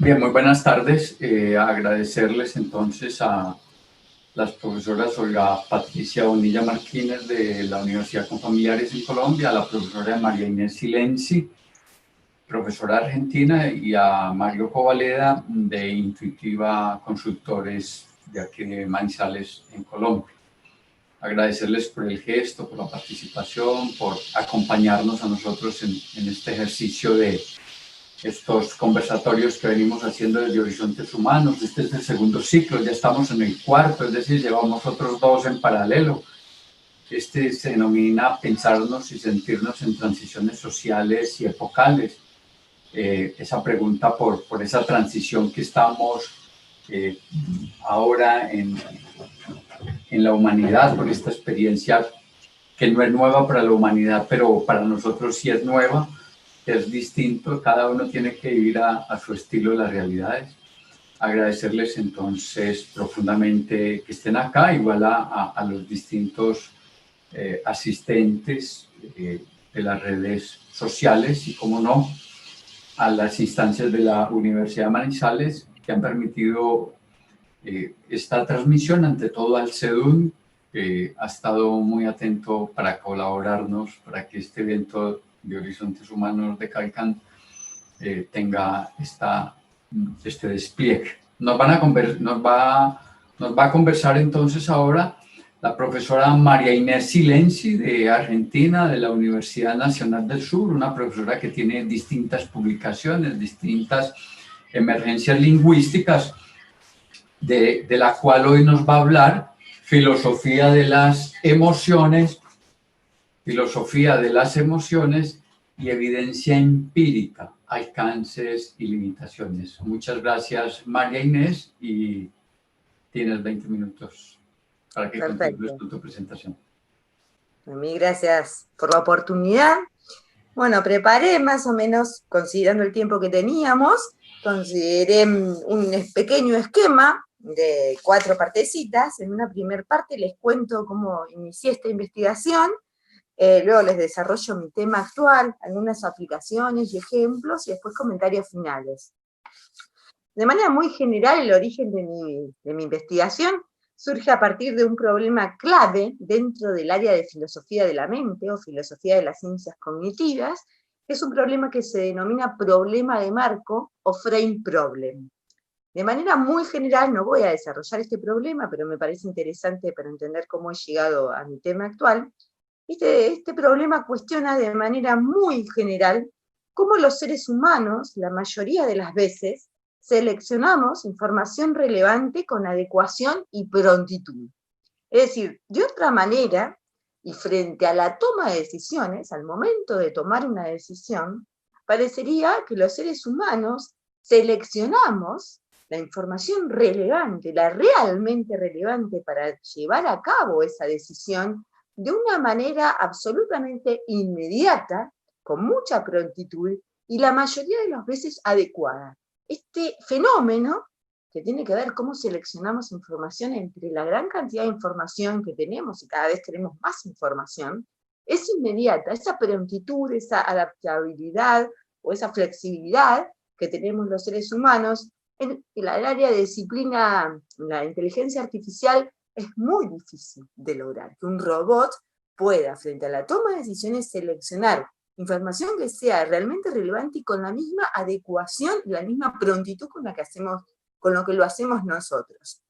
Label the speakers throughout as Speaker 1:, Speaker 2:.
Speaker 1: Bien, muy buenas tardes. Agradecerles entonces a las profesoras Olga Patricia Bonilla Martínez de la Universidad Confamiliares en Colombia, a la profesora María Inés Silenzi, profesora argentina, y a Mario Covaleda de Intuitiva Consultores de aquí de Manizales en Colombia. Agradecerles por el gesto, por la participación, por acompañarnos a nosotros en este ejercicio de estos conversatorios que venimos haciendo desde Horizontes Humanos. Este es el segundo ciclo, ya estamos en el cuarto, es decir, llevamos otros dos en paralelo. Este se denomina pensarnos y sentirnos en transiciones sociales y epocales. Esa pregunta por esa transición que estamos ahora en la humanidad, por esta experiencia que no es nueva para la humanidad, pero para nosotros sí es nueva, es distinto, cada uno tiene que vivir a su estilo las realidades. Agradecerles entonces profundamente que estén acá, igual a los distintos asistentes de las redes sociales y, como no, a las instancias de la Universidad de Manizales que han permitido esta transmisión, ante todo al CEDUN, que ha estado muy atento para colaborarnos, para que este evento de Horizontes Humanos de Calcan tenga este despliegue. Nos va a conversar entonces ahora la profesora María Inés Silenzi de Argentina, de la Universidad Nacional del Sur, una profesora que tiene distintas publicaciones, distintas emergencias lingüísticas, de la cual hoy nos va a hablar: filosofía de las emociones y evidencia empírica, alcances y limitaciones. Muchas gracias, María Inés, y tienes 20 minutos para que continúes
Speaker 2: Perfecto.
Speaker 1: con tu presentación.
Speaker 2: A mí, gracias por la oportunidad. Bueno, preparé más o menos, considerando el tiempo que teníamos, consideré un pequeño esquema de 4 partecitas. En una primera parte les cuento cómo inicié esta investigación, luego les desarrollo mi tema actual, algunas aplicaciones y ejemplos, y después comentarios finales. De manera muy general, el origen de mi investigación surge a partir de un problema clave dentro del área de filosofía de la mente o filosofía de las ciencias cognitivas, que es un problema que se denomina problema de marco o frame problem. De manera muy general, no voy a desarrollar este problema, pero me parece interesante para entender cómo he llegado a mi tema actual. Este problema cuestiona de manera muy general cómo los seres humanos, la mayoría de las veces, seleccionamos información relevante con adecuación y prontitud. Es decir, de otra manera, y frente a la toma de decisiones, al momento de tomar una decisión, parecería que los seres humanos seleccionamos la información relevante, la realmente relevante para llevar a cabo esa decisión de una manera absolutamente inmediata, con mucha prontitud y la mayoría de las veces adecuada. Este fenómeno, que tiene que ver cómo seleccionamos información entre la gran cantidad de información que tenemos, y cada vez tenemos más información, es inmediata. Esa prontitud, esa adaptabilidad o esa flexibilidad que tenemos los seres humanos, en el área de disciplina, la inteligencia artificial, es muy difícil de lograr. Que un robot pueda, frente a la toma de decisiones, seleccionar información que sea realmente relevante y con la misma adecuación, la misma prontitud con lo que lo hacemos nosotros.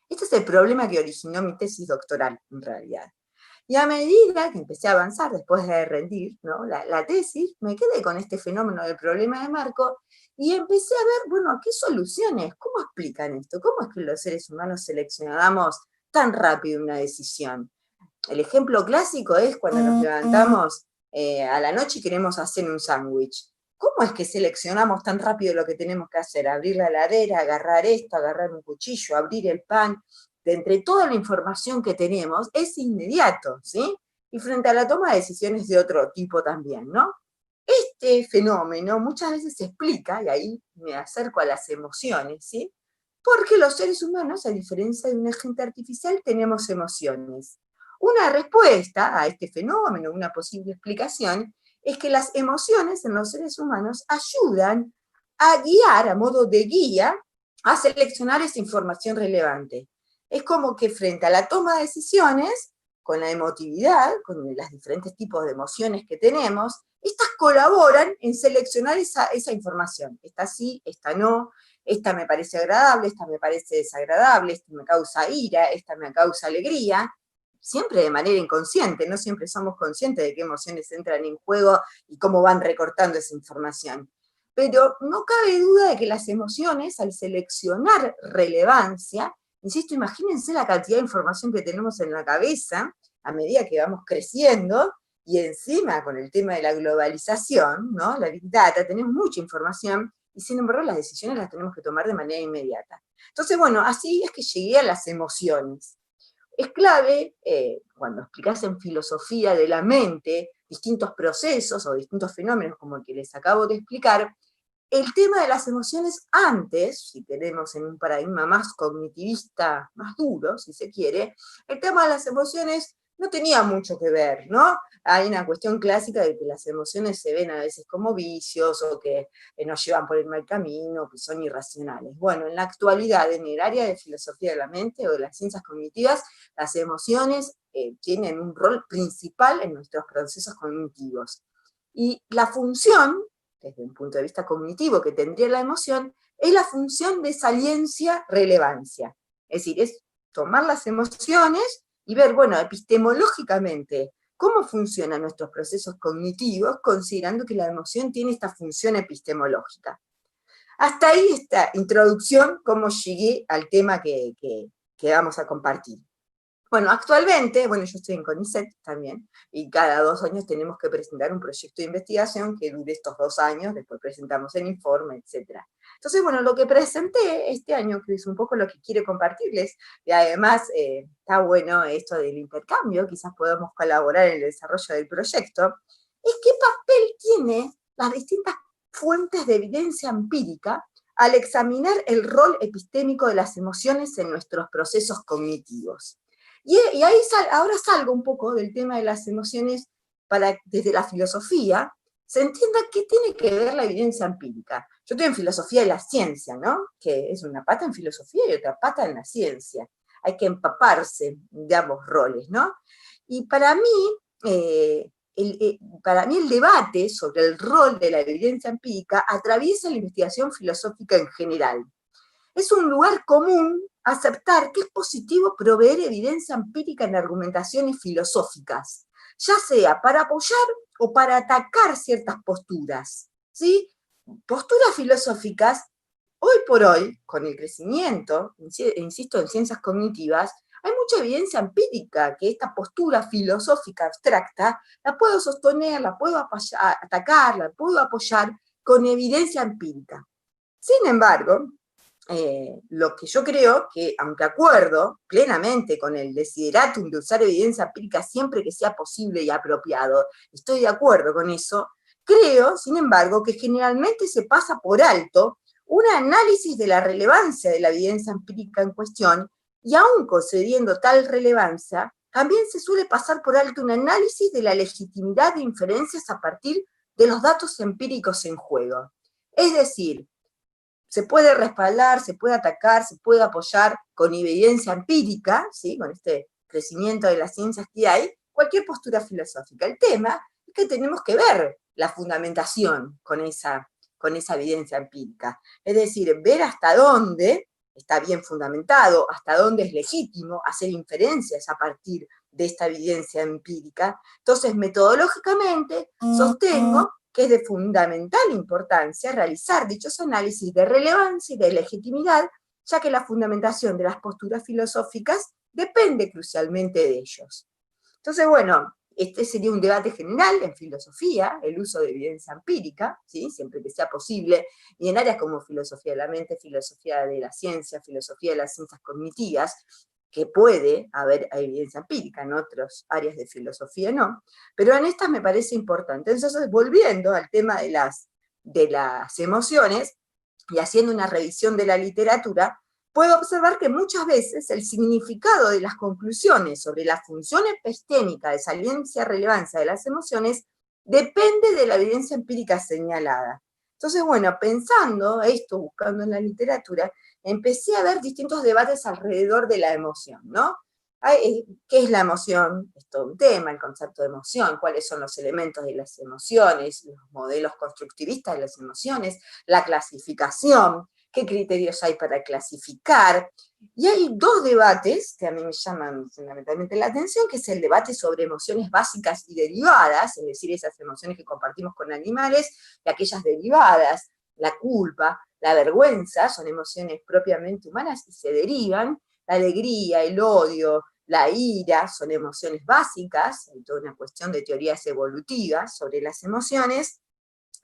Speaker 2: Este es el problema que originó mi tesis doctoral, en realidad. Y a medida que empecé a avanzar, después de rendir, ¿no?, la tesis, me quedé con este fenómeno del problema de marco y empecé a ver, bueno, ¿qué soluciones? ¿Cómo explican esto? ¿Cómo es que los seres humanos seleccionamos tan rápido una decisión? El ejemplo clásico es cuando nos levantamos a la noche y queremos hacer un sándwich. ¿Cómo es que seleccionamos tan rápido lo que tenemos que hacer? Abrir la heladera, agarrar esto, agarrar un cuchillo, abrir el pan. De entre toda la información que tenemos, es inmediato, ¿sí? Y frente a la toma de decisiones de otro tipo también, ¿no? Este fenómeno muchas veces se explica, y ahí me acerco a las emociones, ¿sí? Porque los seres humanos, a diferencia de un agente artificial, tenemos emociones. Una respuesta a este fenómeno, una posible explicación, es que las emociones en los seres humanos ayudan a guiar, a modo de guía, a seleccionar esa información relevante. Es como que frente a la toma de decisiones, con la emotividad, con los diferentes tipos de emociones que tenemos, estas colaboran en seleccionar esa información. Esta sí, esta no, esta me parece agradable, esta me parece desagradable, esta me causa ira, esta me causa alegría, siempre de manera inconsciente, no siempre somos conscientes de qué emociones entran en juego y cómo van recortando esa información. Pero no cabe duda de que las emociones, al seleccionar relevancia, insisto, imagínense la cantidad de información que tenemos en la cabeza a medida que vamos creciendo, y encima con el tema de la globalización, ¿no? La Big Data, tenemos mucha información, y sin embargo las decisiones las tenemos que tomar de manera inmediata. Entonces, bueno, así es que llegué a las emociones. Es clave, cuando explicás en filosofía de la mente distintos procesos o distintos fenómenos como el que les acabo de explicar, el tema de las emociones antes, si tenemos en un paradigma más cognitivista, más duro, si se quiere, el tema de las emociones no tenía mucho que ver, ¿no? Hay una cuestión clásica de que las emociones se ven a veces como vicios o que nos llevan por el mal camino, que son irracionales. Bueno, en la actualidad, en el área de filosofía de la mente o de las ciencias cognitivas, las emociones tienen un rol principal en nuestros procesos cognitivos. Y la función, desde un punto de vista cognitivo que tendría la emoción, es la función de saliencia-relevancia. Es decir, es tomar las emociones y ver, bueno, epistemológicamente, cómo funcionan nuestros procesos cognitivos, considerando que la emoción tiene esta función epistemológica. Hasta ahí esta introducción, cómo llegué al tema que vamos a compartir. Bueno, actualmente, bueno, yo estoy en CONICET también, y cada 2 años tenemos que presentar un proyecto de investigación que dure estos 2 años, después presentamos el informe, etc. Entonces, bueno, lo que presenté este año, que es un poco lo que quiero compartirles, y además está bueno esto del intercambio, quizás podamos colaborar en el desarrollo del proyecto, es qué papel tiene las distintas fuentes de evidencia empírica al examinar el rol epistémico de las emociones en nuestros procesos cognitivos. Y ahí ahora salgo un poco del tema de las emociones para, desde la filosofía, se entienda qué tiene que ver la evidencia empírica. Yo estoy en filosofía de la ciencia, ¿no? Que es una pata en filosofía y otra pata en la ciencia. Hay que empaparse de ambos roles, ¿no? Y para mí, el debate sobre el rol de la evidencia empírica atraviesa la investigación filosófica en general. Es un lugar común aceptar que es positivo proveer evidencia empírica en argumentaciones filosóficas, ya sea para apoyar o para atacar ciertas posturas, ¿sí? Posturas filosóficas, hoy por hoy, con el crecimiento, insisto, en ciencias cognitivas, hay mucha evidencia empírica que esta postura filosófica abstracta la puedo sostener, la puedo atacar, la puedo apoyar con evidencia empírica. Sin embargo, lo que yo creo que, aunque acuerdo plenamente con el desideratum de usar evidencia empírica siempre que sea posible y apropiado, estoy de acuerdo con eso, creo, sin embargo, que generalmente se pasa por alto un análisis de la relevancia de la evidencia empírica en cuestión, y aún concediendo tal relevancia, también se suele pasar por alto un análisis de la legitimidad de inferencias a partir de los datos empíricos en juego. Es decir, se puede respaldar, se puede atacar, se puede apoyar con evidencia empírica, ¿sí? Con este crecimiento de las ciencias que hay, cualquier postura filosófica. El tema es que tenemos que ver la fundamentación con esa evidencia empírica. Es decir, ver hasta dónde está bien fundamentado, hasta dónde es legítimo hacer inferencias a partir de esta evidencia empírica. Entonces, metodológicamente, sostengo que es de fundamental importancia realizar dichos análisis de relevancia y de legitimidad, ya que la fundamentación de las posturas filosóficas depende crucialmente de ellos. Entonces, bueno, este sería un debate general en filosofía, el uso de evidencia empírica, ¿sí? Siempre que sea posible, y en áreas como filosofía de la mente, filosofía de la ciencia, filosofía de las ciencias cognitivas, que puede haber evidencia empírica, en otras áreas de filosofía no, pero en estas me parece importante. Entonces, volviendo al tema de las emociones, y haciendo una revisión de la literatura, puedo observar que muchas veces el significado de las conclusiones sobre la función epistémica de saliencia-relevancia de las emociones depende de la evidencia empírica señalada. Entonces, bueno, pensando esto, buscando en la literatura, empecé a ver distintos debates alrededor de la emoción, ¿no? ¿Qué es la emoción? Es todo un tema, el concepto de emoción, cuáles son los elementos de las emociones, los modelos constructivistas de las emociones, la clasificación, qué criterios hay para clasificar. Y hay dos debates que a mí me llaman fundamentalmente la atención, que es el debate sobre emociones básicas y derivadas, es decir, esas emociones que compartimos con animales, y aquellas derivadas, la culpa, la vergüenza, son emociones propiamente humanas y se derivan, la alegría, el odio, la ira, son emociones básicas, hay toda una cuestión de teorías evolutivas sobre las emociones.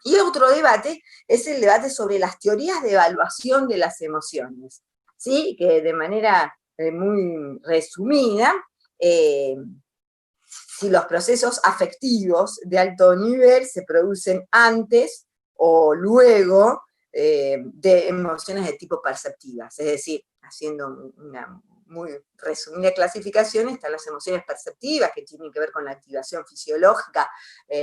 Speaker 2: Y otro debate es el debate sobre las teorías de evaluación de las emociones, ¿sí? Que de manera muy resumida, si los procesos afectivos de alto nivel se producen antes o luego de emociones de tipo perceptivas, es decir, haciendo una muy resumida clasificación, están las emociones perceptivas, que tienen que ver con la activación fisiológica,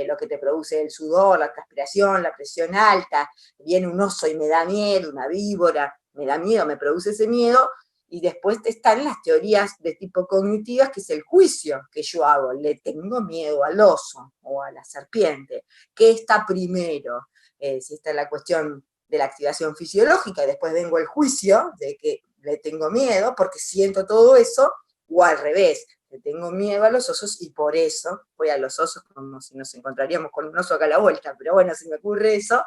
Speaker 2: lo que te produce el sudor, la transpiración, la presión alta, viene un oso y me da miedo, una víbora, me da miedo, me produce ese miedo, y después están las teorías de tipo cognitivas, que es el juicio que yo hago, le tengo miedo al oso o a la serpiente, ¿qué está primero? Si está la cuestión de la activación fisiológica, y después vengo el juicio de que le tengo miedo porque siento todo eso, o al revés, le tengo miedo a los osos y por eso voy a los osos como si nos encontraríamos con un oso acá a la vuelta, pero bueno, si me ocurre eso,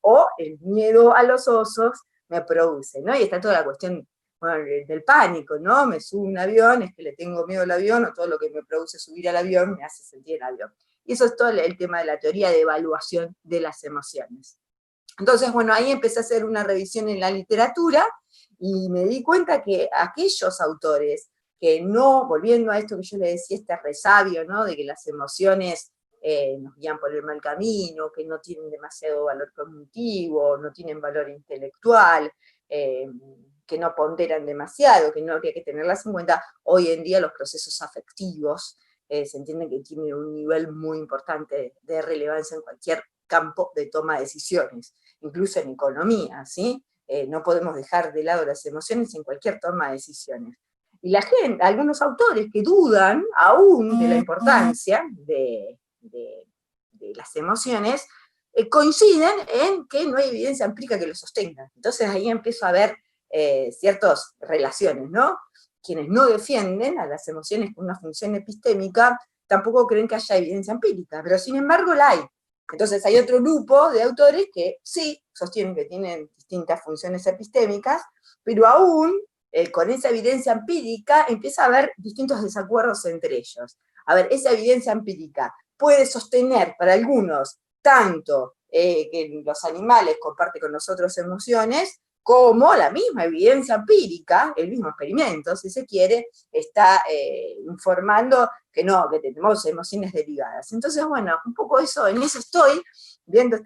Speaker 2: o el miedo a los osos me produce, ¿no? Y está toda la cuestión, bueno, del pánico, ¿no? Me subo a un avión, es que le tengo miedo al avión, o todo lo que me produce subir al avión me hace sentir el avión. Y eso es todo el tema de la teoría de evaluación de las emociones. Entonces, bueno, ahí empecé a hacer una revisión en la literatura y me di cuenta que aquellos autores que no, volviendo a esto que yo le decía, este resabio, ¿no? De que las emociones nos guían por el mal camino, que no tienen demasiado valor cognitivo, no tienen valor intelectual, que no ponderan demasiado, que no habría que tenerlas en cuenta, hoy en día los procesos afectivos se entiende que tienen un nivel muy importante de relevancia en cualquier campo de toma de decisiones, incluso en economía, ¿sí? No podemos dejar de lado las emociones en cualquier toma de decisiones. Y la gente, algunos autores que dudan aún de la importancia de las emociones, coinciden en que no hay evidencia empírica que lo sostenga. Entonces ahí empiezo a ver ciertas relaciones, ¿no? Quienes no defienden a las emociones con una función epistémica tampoco creen que haya evidencia empírica, pero sin embargo la hay. Entonces hay otro grupo de autores que sí sostienen que tienen distintas funciones epistémicas, pero aún con esa evidencia empírica empieza a haber distintos desacuerdos entre ellos. A ver, esa evidencia empírica puede sostener para algunos tanto que los animales comparten con nosotros emociones, como la misma evidencia empírica, el mismo experimento, si se quiere, está informando que no, que tenemos emociones derivadas. Entonces, bueno, un poco eso, en eso estoy, viendo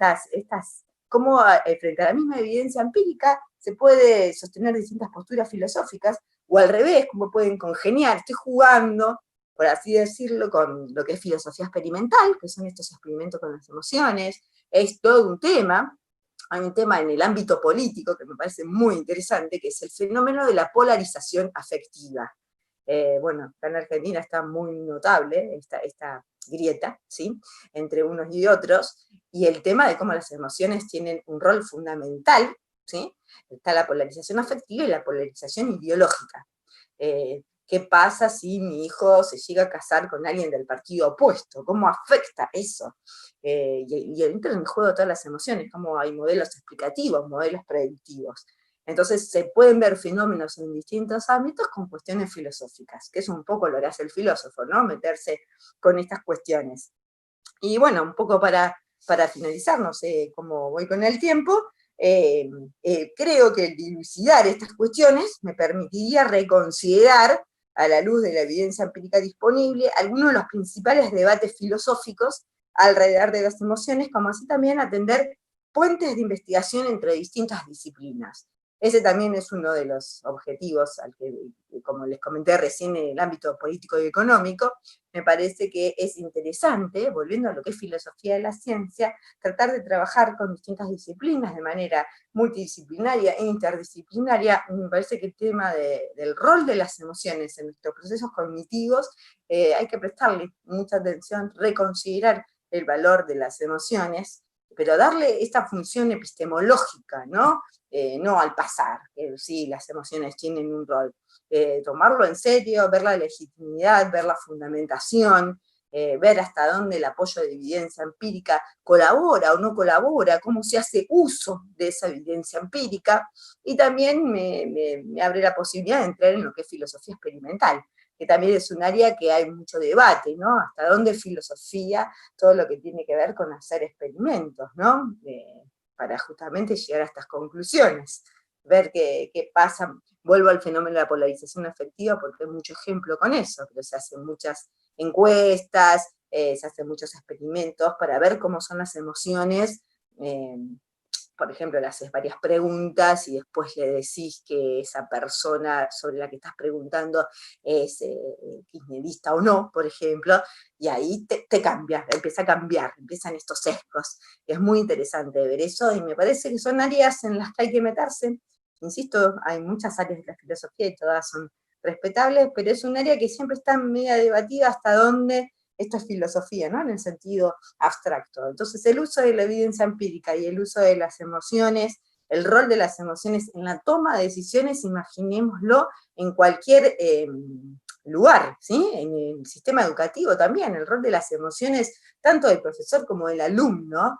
Speaker 2: cómo frente a la misma evidencia empírica se puede sostener distintas posturas filosóficas, o al revés, cómo pueden congeniar. Estoy jugando, por así decirlo, con lo que es filosofía experimental, que son estos experimentos con las emociones, es todo un tema. Hay un tema en el ámbito político que me parece muy interesante, que es el fenómeno de la polarización afectiva. Bueno, acá en Argentina está muy notable esta grieta, ¿sí? Entre unos y otros, y el tema de cómo las emociones tienen un rol fundamental, ¿sí? Está la polarización afectiva y la polarización ideológica. ¿Qué pasa si mi hijo se llega a casar con alguien del partido opuesto? ¿Cómo afecta eso? Y entra en el juego todas las emociones, como hay modelos explicativos, modelos predictivos. Entonces se pueden ver fenómenos en distintos ámbitos con cuestiones filosóficas, que es un poco lo que hace el filósofo, ¿no? Meterse con estas cuestiones. Y bueno, un poco para finalizar, no sé cómo voy con el tiempo, creo que el dilucidar estas cuestiones me permitiría reconsiderar, a la luz de la evidencia empírica disponible, algunos de los principales debates filosóficos alrededor de las emociones, como así también atender puentes de investigación entre distintas disciplinas. Ese también es uno de los objetivos al que, como les comenté recién, en el ámbito político y económico. Me parece que es interesante, volviendo a lo que es filosofía de la ciencia, tratar de trabajar con distintas disciplinas de manera multidisciplinaria e interdisciplinaria. Me parece que el tema del rol de las emociones en nuestros procesos cognitivos hay que prestarle mucha atención, reconsiderar el valor de las emociones, pero darle esta función epistemológica, ¿no? No al pasar, que sí, las emociones tienen un rol. Tomarlo en serio, ver la legitimidad, ver la fundamentación, ver hasta dónde el apoyo de evidencia empírica colabora o no colabora, cómo se hace uso de esa evidencia empírica, y también me abre la posibilidad de entrar en lo que es filosofía experimental, que también es un área que hay mucho debate, ¿no? Hasta dónde filosofía, todo lo que tiene que ver con hacer experimentos, ¿no? Para justamente llegar a estas conclusiones, ver qué pasa. Vuelvo al fenómeno de la polarización afectiva porque hay mucho ejemplo con eso, pero se hacen muchas encuestas, se hacen muchos experimentos para ver cómo son las emociones. Por ejemplo, le haces varias preguntas y después le decís que esa persona sobre la que estás preguntando es kirchnerista o no, por ejemplo, y ahí te cambia, empieza a cambiar, empiezan estos sesgos. Es muy interesante ver eso y me parece que son áreas en las que hay que meterse. Insisto, hay muchas áreas de la filosofía y todas son respetables, pero es un área que siempre está media debatida hasta dónde esto es filosofía, ¿no? En el sentido abstracto. Entonces, el uso de la evidencia empírica y el uso de las emociones, el rol de las emociones en la toma de decisiones, imaginémoslo en cualquier lugar, ¿sí? En el sistema educativo también, el rol de las emociones, tanto del profesor como del alumno,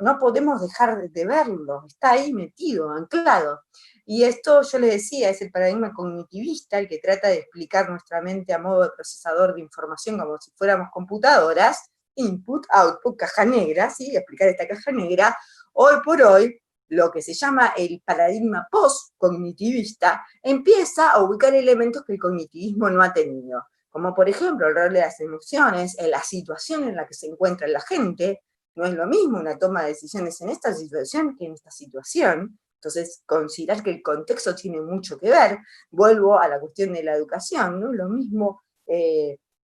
Speaker 2: no podemos dejar de verlo, está ahí metido, anclado. Y esto, yo les decía, es el paradigma cognitivista, el que trata de explicar nuestra mente a modo de procesador de información como si fuéramos computadoras, input, output, caja negra, ¿sí? Explicar esta caja negra. Hoy por hoy, lo que se llama el paradigma post-cognitivista empieza a ubicar elementos que el cognitivismo no ha tenido, como por ejemplo el rol de las emociones, en la situación en la que se encuentra la gente. No es lo mismo una toma de decisiones en esta situación que en esta situación. Entonces, considerar que el contexto tiene mucho que ver. Vuelvo a la cuestión de la educación, no es lo mismo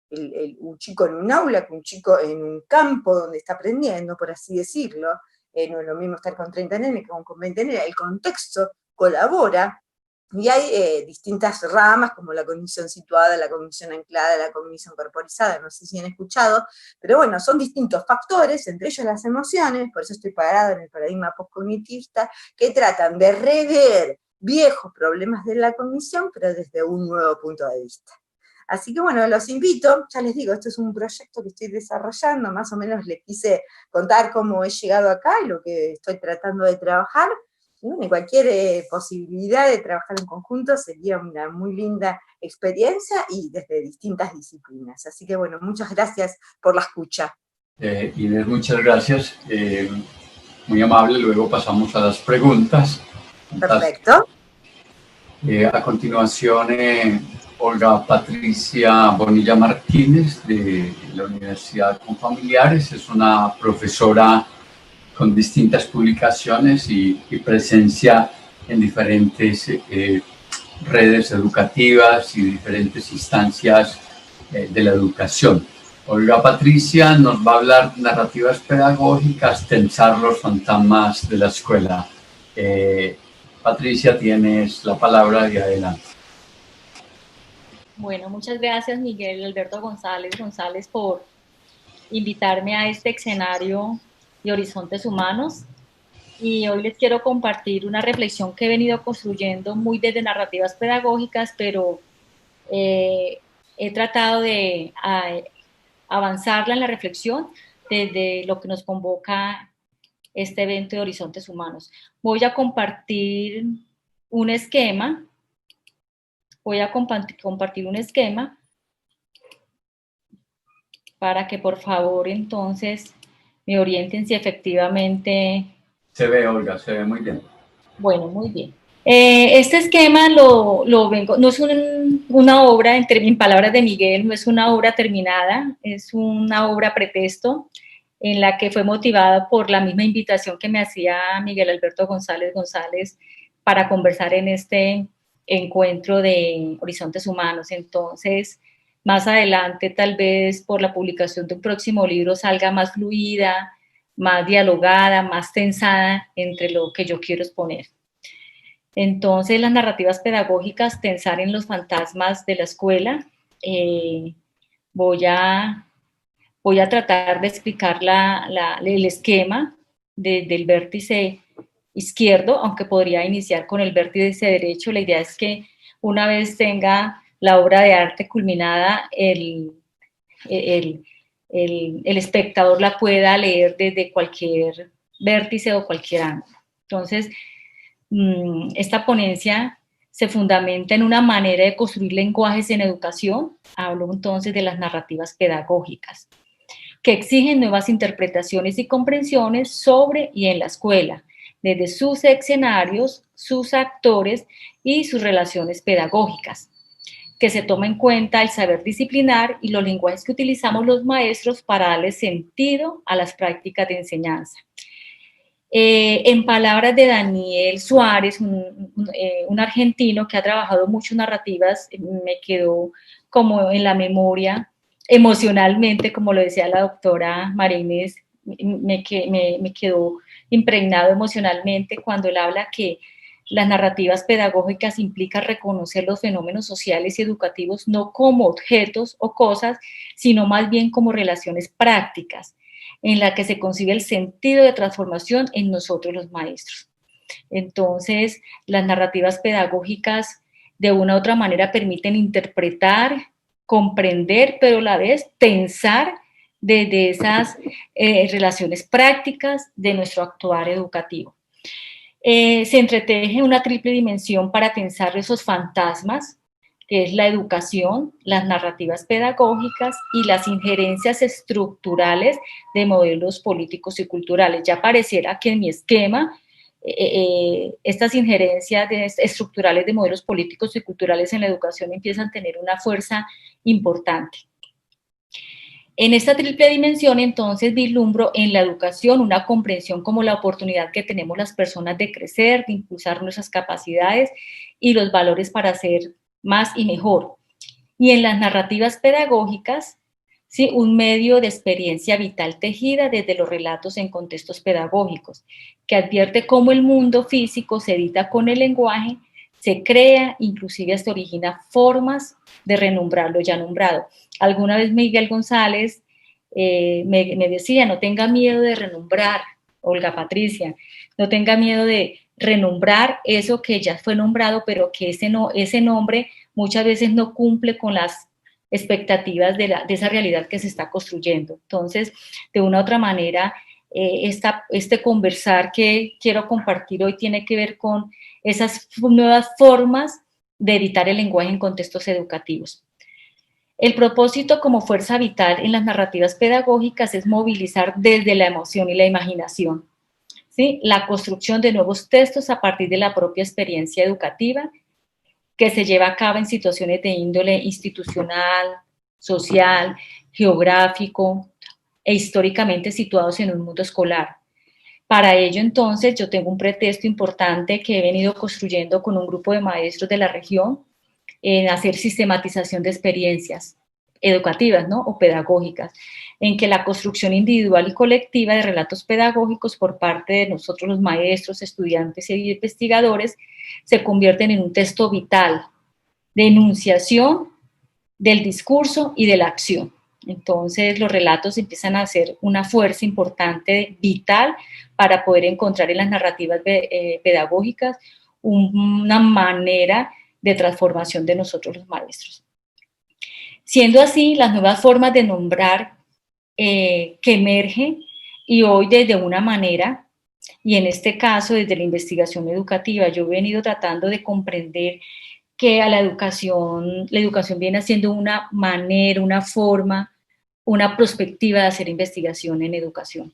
Speaker 2: un chico en un aula que un chico en un campo donde está aprendiendo, por así decirlo. No es lo mismo estar con 30 nenes que con 20 nenes. El contexto colabora. Y hay distintas ramas, como la cognición situada, la cognición anclada, la cognición corporizada, no sé si han escuchado, pero bueno, son distintos factores, entre ellos las emociones, por eso estoy parada en el paradigma postcognitivista, que tratan de rever viejos problemas de la cognición, pero desde un nuevo punto de vista. Así que bueno, los invito, ya les digo, esto es un proyecto que estoy desarrollando, más o menos les quise contar cómo he llegado acá y lo que estoy tratando de trabajar. Y bueno, cualquier posibilidad de trabajar en conjunto sería una muy linda experiencia y desde distintas disciplinas. Así que bueno, muchas gracias por la escucha.
Speaker 1: Inés, muchas gracias. Muy amable. Luego pasamos a las preguntas.
Speaker 2: Perfecto.
Speaker 1: A continuación, Olga Patricia Bonilla Martínez, de la Universidad Confamiliares, es una profesora con distintas publicaciones y presencia en diferentes redes educativas y diferentes instancias de la educación. Olga Patricia nos va a hablar de narrativas pedagógicas, tensar los fantasmas de la escuela. Patricia, tienes la palabra y adelante.
Speaker 3: Bueno, muchas gracias Miguel Alberto González por invitarme a este escenario de Horizontes Humanos. Y hoy les quiero compartir una reflexión que he venido construyendo muy desde narrativas pedagógicas, pero he tratado de avanzarla en la reflexión desde lo que nos convoca este evento de Horizontes Humanos. Voy a compartir un esquema. Voy a compartir un esquema para que por favor entonces me orienten si efectivamente...
Speaker 1: Se ve, Olga, se ve muy bien.
Speaker 3: Bueno, muy bien. Este esquema lo vengo, no es una obra, en palabras de Miguel, no es una obra terminada, es una obra pretexto en la que fue motivada por la misma invitación que me hacía Miguel Alberto González para conversar en este encuentro de Horizontes Humanos. Entonces, más adelante, tal vez por la publicación de un próximo libro, salga más fluida, más dialogada, más tensada entre lo que yo quiero exponer. Entonces, las narrativas pedagógicas, pensar en los fantasmas de la escuela. Voy a tratar de explicar el esquema del vértice izquierdo, aunque podría iniciar con el vértice derecho. La idea es que una vez tenga la obra de arte culminada, el espectador la pueda leer desde cualquier vértice o cualquier ángulo. Entonces, esta ponencia se fundamenta en una manera de construir lenguajes en educación. Hablo entonces de las narrativas pedagógicas, que exigen nuevas interpretaciones y comprensiones sobre y en la escuela, desde sus escenarios, sus actores y sus relaciones pedagógicas, que se toma en cuenta el saber disciplinar y los lenguajes que utilizamos los maestros para darle sentido a las prácticas de enseñanza. En palabras de Daniel Suárez, un argentino que ha trabajado mucho narrativas, me quedó como en la memoria emocionalmente, como lo decía la doctora María Inés, me quedó impregnado emocionalmente cuando él habla que las narrativas pedagógicas implican reconocer los fenómenos sociales y educativos no como objetos o cosas, sino más bien como relaciones prácticas, en la que se concibe el sentido de transformación en nosotros los maestros. Entonces, las narrativas pedagógicas de una u otra manera permiten interpretar, comprender, pero a la vez pensar desde esas relaciones prácticas de nuestro actuar educativo. Se entreteje una triple dimensión para pensar esos fantasmas, que es la educación, las narrativas pedagógicas y las injerencias estructurales de modelos políticos y culturales. Ya pareciera que en mi esquema estas injerencias estructurales de modelos políticos y culturales en la educación empiezan a tener una fuerza importante. En esta triple dimensión, entonces, vislumbro en la educación una comprensión como la oportunidad que tenemos las personas de crecer, de impulsar nuestras capacidades y los valores para ser más y mejor. Y en las narrativas pedagógicas, ¿sí?, un medio de experiencia vital tejida desde los relatos en contextos pedagógicos, que advierte cómo el mundo físico se edita con el lenguaje, se crea, inclusive hasta origina formas de renombrar lo ya nombrado. Alguna vez Miguel González me decía, no tenga miedo de renombrar, Olga Patricia, no tenga miedo de renombrar eso que ya fue nombrado, pero que ese nombre muchas veces no cumple con las expectativas de esa realidad que se está construyendo. Entonces, de una u otra manera, este conversar que quiero compartir hoy tiene que ver con esas nuevas formas de editar el lenguaje en contextos educativos. El propósito como fuerza vital en las narrativas pedagógicas es movilizar desde la emoción y la imaginación, ¿sí?, la construcción de nuevos textos a partir de la propia experiencia educativa que se lleva a cabo en situaciones de índole institucional, social, geográfico e históricamente situados en un mundo escolar. Para ello, entonces, yo tengo un pretexto importante que he venido construyendo con un grupo de maestros de la región en hacer sistematización de experiencias educativas, ¿no?, o pedagógicas, en que la construcción individual y colectiva de relatos pedagógicos por parte de nosotros los maestros, estudiantes y investigadores se convierten en un texto vital de enunciación del discurso y de la acción. Entonces los relatos empiezan a ser una fuerza importante, vital, para poder encontrar en las narrativas pedagógicas una manera de transformación de nosotros los maestros. Siendo así, las nuevas formas de nombrar que emergen y hoy desde una manera, y en este caso desde la investigación educativa, yo he venido tratando de comprender que a la educación viene siendo una manera, una forma, una perspectiva de hacer investigación en educación,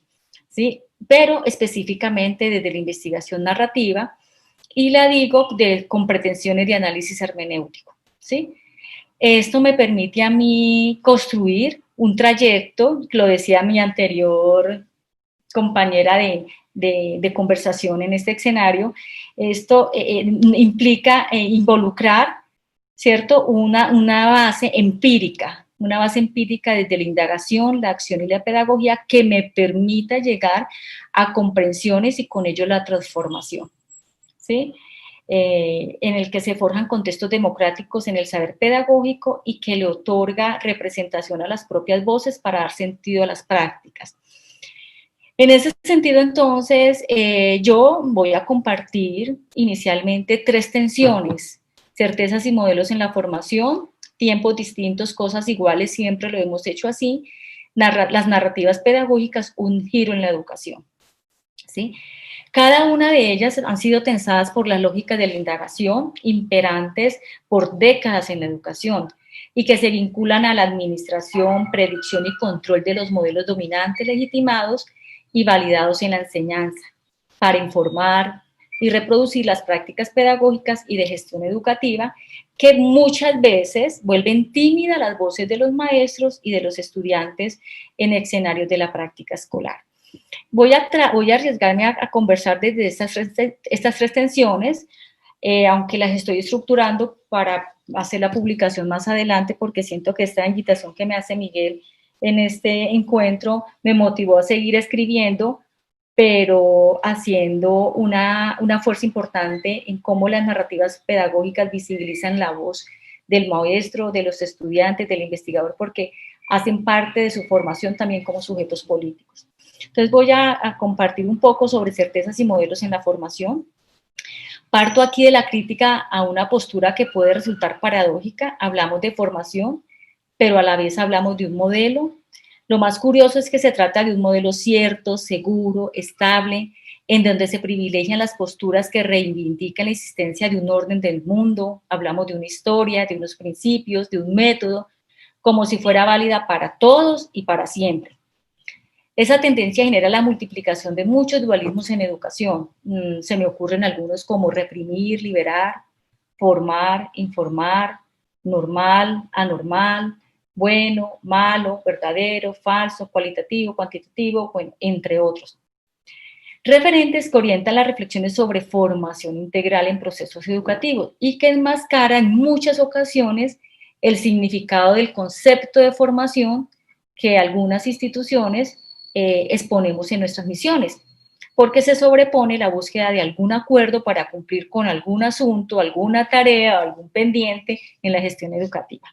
Speaker 3: ¿sí? Pero específicamente desde la investigación narrativa, y la digo con pretensiones de análisis hermenéutico, ¿sí? Esto me permite a mí construir un trayecto, lo decía mi anterior compañera de conversación en este escenario. Esto implica involucrar, ¿cierto?, una base empírica desde la indagación, la acción y la pedagogía que me permita llegar a comprensiones y con ello la transformación, ¿sí? En el que se forjan contextos democráticos en el saber pedagógico y que le otorga representación a las propias voces para dar sentido a las prácticas. En ese sentido, entonces, yo voy a compartir inicialmente 3 tensiones: certezas y modelos en la formación, tiempos distintos, cosas iguales, siempre lo hemos hecho así, las narrativas pedagógicas, un giro en la educación, ¿sí? Cada una de ellas han sido tensadas por la lógica de la indagación, imperantes por décadas en la educación, y que se vinculan a la administración, predicción y control de los modelos dominantes legitimados y validados en la enseñanza, para informar y reproducir las prácticas pedagógicas y de gestión educativa que muchas veces vuelven tímidas las voces de los maestros y de los estudiantes en escenarios de la práctica escolar. Voy a arriesgarme a conversar desde estas 3 tensiones, aunque las estoy estructurando para hacer la publicación más adelante, porque siento que esta invitación que me hace Miguel en este encuentro me motivó a seguir escribiendo, pero haciendo una fuerza importante en cómo las narrativas pedagógicas visibilizan la voz del maestro, de los estudiantes, del investigador, porque hacen parte de su formación también como sujetos políticos. Entonces voy a compartir un poco sobre certezas y modelos en la formación. Parto aquí de la crítica a una postura que puede resultar paradójica. Hablamos de formación, pero a la vez hablamos de un modelo. Lo más curioso es que se trata de un modelo cierto, seguro, estable, en donde se privilegian las posturas que reivindican la existencia de un orden del mundo. Hablamos de una historia, de unos principios, de un método, como si fuera válida para todos y para siempre. Esa tendencia genera la multiplicación de muchos dualismos en educación. Se me ocurren algunos como reprimir, liberar, formar, informar, normal, anormal, bueno, malo, verdadero, falso, cualitativo, cuantitativo, bueno, entre otros. Referentes que orientan las reflexiones sobre formación integral en procesos educativos y que enmascaran en muchas ocasiones el significado del concepto de formación que algunas instituciones exponemos en nuestras misiones, porque se sobrepone la búsqueda de algún acuerdo para cumplir con algún asunto, alguna tarea o algún pendiente en la gestión educativa.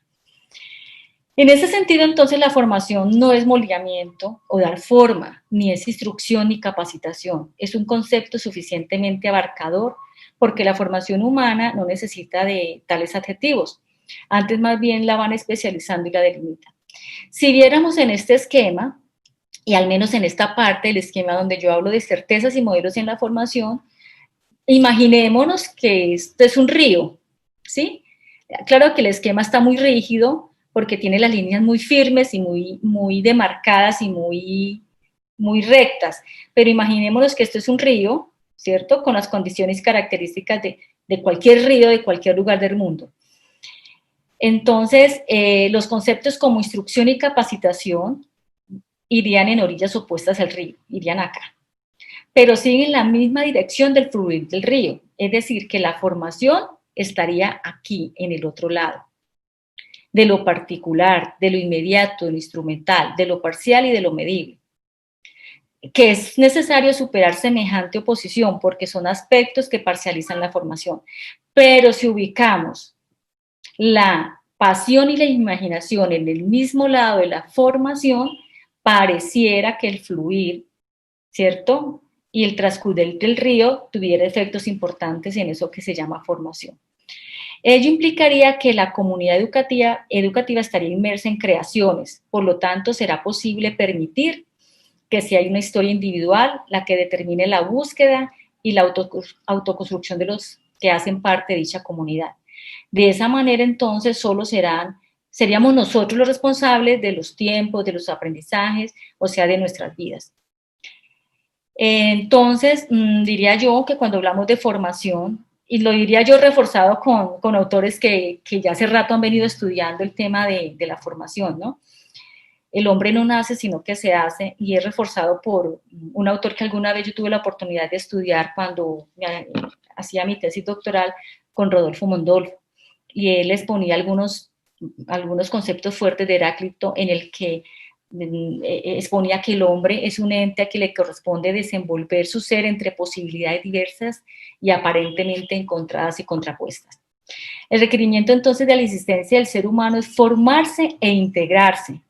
Speaker 3: En ese sentido, entonces, la formación no es moldeamiento o dar forma, ni es instrucción ni capacitación. Es un concepto suficientemente abarcador porque la formación humana no necesita de tales adjetivos. Antes, más bien, la van especializando y la delimitan. Si viéramos en este esquema, y al menos en esta parte del esquema donde yo hablo de certezas y modelos en la formación, imaginémonos que esto es un río, ¿sí? Claro que el esquema está muy rígido porque tiene las líneas muy firmes y muy demarcadas y muy rectas, pero imaginémonos que esto es un río, ¿cierto? Con las condiciones características de cualquier río, de cualquier lugar del mundo. Entonces, los conceptos como instrucción y capacitación irían en orillas opuestas al río, irían acá, pero siguen la misma dirección del fluir del río, es decir, que la formación estaría aquí, en el otro lado, de lo particular, de lo inmediato, de lo instrumental, de lo parcial y de lo medible, que es necesario superar semejante oposición porque son aspectos que parcializan la formación, pero si ubicamos la pasión y la imaginación en el mismo lado de la formación, pareciera que el fluir, ¿cierto?, y el transcurrir del río tuviera efectos importantes en eso que se llama formación. Ello implicaría que la comunidad educativa estaría inmersa en creaciones, por lo tanto será posible permitir que sea una historia individual la que determine la búsqueda y la autoconstrucción de los que hacen parte de dicha comunidad. De esa manera, entonces, seríamos nosotros los responsables de los tiempos, de los aprendizajes, o sea, de nuestras vidas. Entonces, diría yo que cuando hablamos de formación, y lo diría yo reforzado con autores que ya hace rato han venido estudiando el tema de la formación, ¿no? el hombre no nace, sino que se hace, y es reforzado por un autor que alguna vez yo tuve la oportunidad de estudiar cuando hacía mi tesis doctoral con Rodolfo Mondolfo, y él exponía algunos conceptos fuertes de Heráclito en el que exponía que el hombre es un ente a que le corresponde desenvolver su ser entre posibilidades diversas y aparentemente encontradas y contrapuestas. El requerimiento entonces de la existencia del ser humano es formarse e integrarse,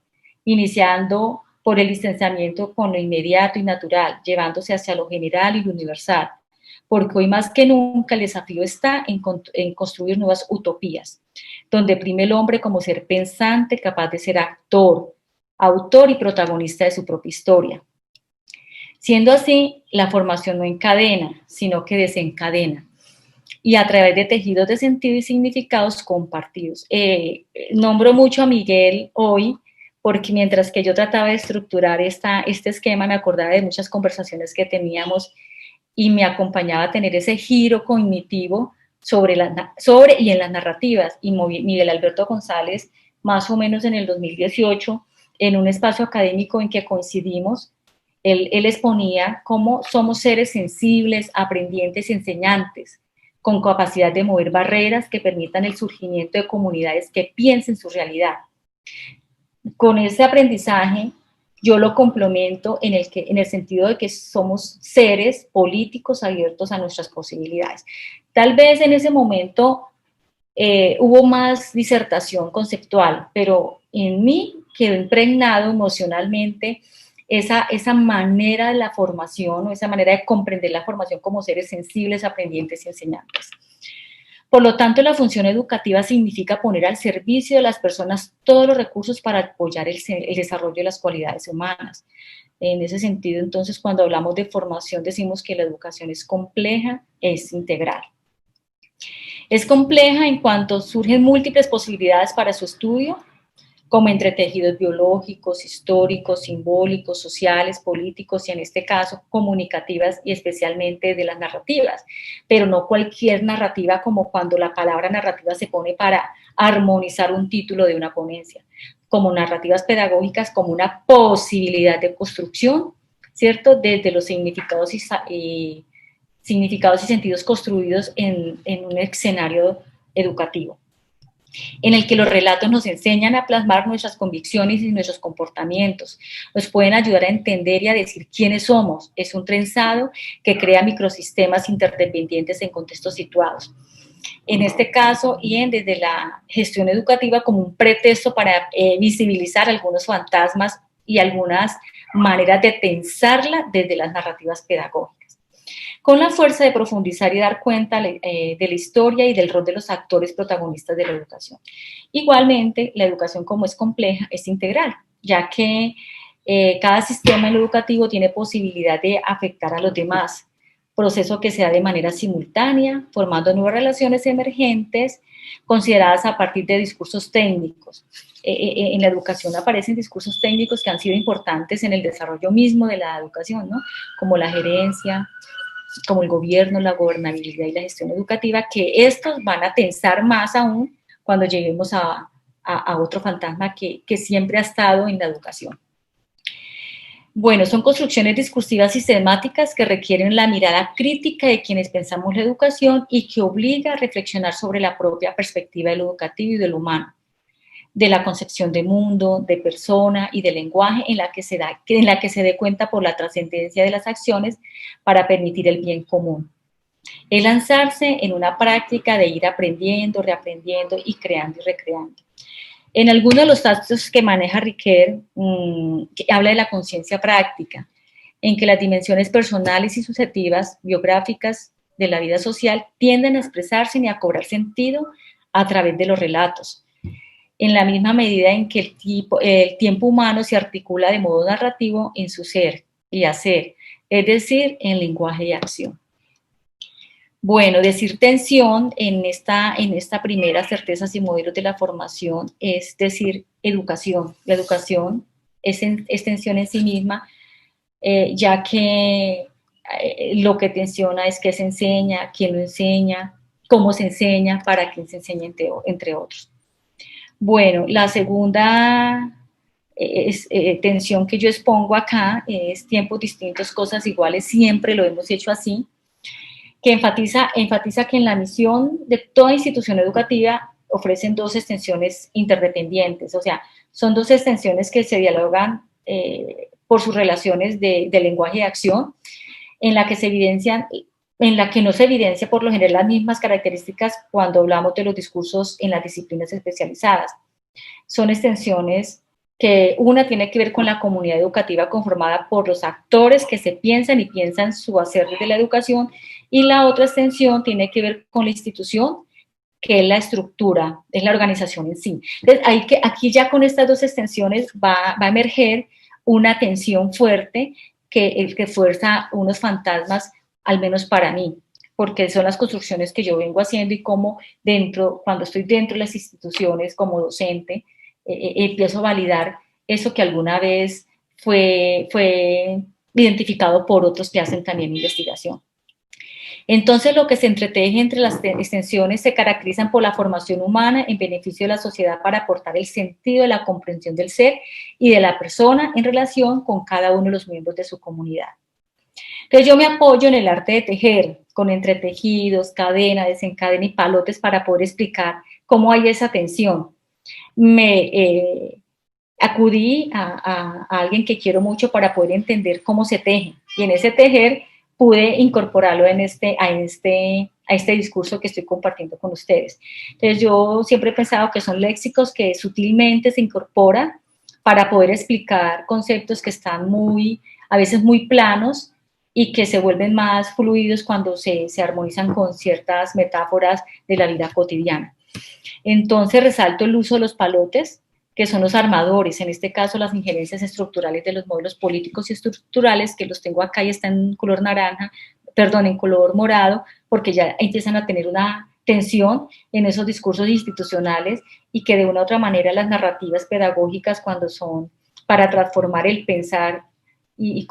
Speaker 3: iniciando por el distanciamiento con lo inmediato y natural, llevándose hacia lo general y lo universal, porque hoy más que nunca el desafío está en construir nuevas utopías, donde prime el hombre como ser pensante, capaz de ser autor y protagonista de su propia historia. Siendo así, la formación no encadena, sino que desencadena, y a través de tejidos de sentido y significados compartidos. Nombro mucho a Miguel hoy, porque mientras que yo trataba de estructurar este esquema, me acordaba de muchas conversaciones que teníamos y me acompañaba a tener ese giro cognitivo sobre y en las narrativas. Y Miguel Alberto González, más o menos en el 2018, en un espacio académico en que coincidimos, él exponía cómo somos seres sensibles, aprendientes y enseñantes, con capacidad de mover barreras que permitan el surgimiento de comunidades que piensen su realidad. Con ese aprendizaje yo lo complemento en el sentido de que somos seres políticos abiertos a nuestras posibilidades. Tal vez en ese momento hubo más disertación conceptual, pero en mí quedó impregnado emocionalmente esa manera de la formación o esa manera de comprender la formación como seres sensibles, aprendientes y enseñantes. Por lo tanto, la función educativa significa poner al servicio de las personas todos los recursos para apoyar el desarrollo de las cualidades humanas. En ese sentido, entonces, cuando hablamos de formación, decimos que la educación es compleja, es integral. Es compleja en cuanto surgen múltiples posibilidades para su estudio, como entre tejidos biológicos, históricos, simbólicos, sociales, políticos y en este caso comunicativas y especialmente de las narrativas, pero no cualquier narrativa como cuando la palabra narrativa se pone para armonizar un título de una ponencia, como narrativas pedagógicas como una posibilidad de construcción, ¿cierto? Desde los significados y sentidos construidos en un escenario educativo, en el que los relatos nos enseñan a plasmar nuestras convicciones y nuestros comportamientos, nos pueden ayudar a entender y a decir quiénes somos. Es un trenzado que crea microsistemas interdependientes en contextos situados. En este caso, y desde la gestión educativa como un pretexto para visibilizar algunos fantasmas y algunas maneras de tensarla desde las narrativas pedagógicas, con la fuerza de profundizar y dar cuenta de la historia y del rol de los actores protagonistas de la educación. Igualmente, la educación, como es compleja, es integral, ya que cada sistema educativo tiene posibilidad de afectar a los demás, proceso que se da de manera simultánea, formando nuevas relaciones emergentes, consideradas a partir de discursos técnicos. En la educación aparecen discursos técnicos que han sido importantes en el desarrollo mismo de la educación, ¿no? Como la gerencia, como el gobierno, la gobernabilidad y la gestión educativa, que estos van a tensar más aún cuando lleguemos a otro fantasma que siempre ha estado en la educación. Bueno, son construcciones discursivas sistemáticas que requieren la mirada crítica de quienes pensamos la educación y que obliga a reflexionar sobre la propia perspectiva de lo educativo y de lo humano, de la concepción de mundo, de persona y de lenguaje en la que se dé cuenta por la trascendencia de las acciones para permitir el bien común. Es lanzarse en una práctica de ir aprendiendo, reaprendiendo y creando y recreando. En algunos de los textos que maneja Riquet, que habla de la conciencia práctica, en que las dimensiones personales y subjetivas, biográficas de la vida social tienden a expresarse y a cobrar sentido a través de los relatos, en la misma medida en que el tiempo humano se articula de modo narrativo en su ser y hacer, es decir, en lenguaje y acción. Bueno, decir tensión en esta primera certezas y modelos de la formación es decir educación. La educación es tensión en sí misma, ya que lo que tensiona es qué se enseña, quién lo enseña, cómo se enseña, para quién se enseña, entre otros. Bueno, la segunda tensión que yo expongo acá, es tiempos distintos, cosas iguales, siempre lo hemos hecho así, que enfatiza que en la misión de toda institución educativa ofrecen dos extensiones interdependientes, o sea, son dos extensiones que se dialogan por sus relaciones de lenguaje y acción, en la que se evidencian, en la que no se evidencia por lo general las mismas características cuando hablamos de los discursos en las disciplinas especializadas. Son extensiones que una tiene que ver con la comunidad educativa conformada por los actores que se piensan y piensan su hacer desde la educación, y la otra extensión tiene que ver con la institución, que es la estructura, es la organización en sí. Entonces, aquí ya con estas dos extensiones va a emerger una tensión fuerte que fuerza unos fantasmas, al menos para mí, porque son las construcciones que yo vengo haciendo y cómo cuando estoy dentro de las instituciones como docente, empiezo a validar eso que alguna vez fue identificado por otros que hacen también investigación. Entonces, lo que se entreteje entre las extensiones se caracterizan por la formación humana en beneficio de la sociedad para aportar el sentido de la comprensión del ser y de la persona en relación con cada uno de los miembros de su comunidad. Entonces, yo me apoyo en el arte de tejer, con entretejidos, cadena, desencadena y palotes para poder explicar cómo hay esa tensión. Acudí a alguien que quiero mucho para poder entender cómo se teje, y en ese tejer pude incorporarlo a este discurso que estoy compartiendo con ustedes. Entonces, yo siempre he pensado que son léxicos que sutilmente se incorporan para poder explicar conceptos que están a veces muy planos, y que se vuelven más fluidos cuando se armonizan con ciertas metáforas de la vida cotidiana. Entonces, resalto el uso de los palotes, que son los armadores, en este caso las injerencias estructurales de los modelos políticos y estructurales, que los tengo acá y están en color naranja, perdón, en color morado, porque ya empiezan a tener una tensión en esos discursos institucionales, y que de una u otra manera las narrativas pedagógicas, cuando son para transformar el pensar y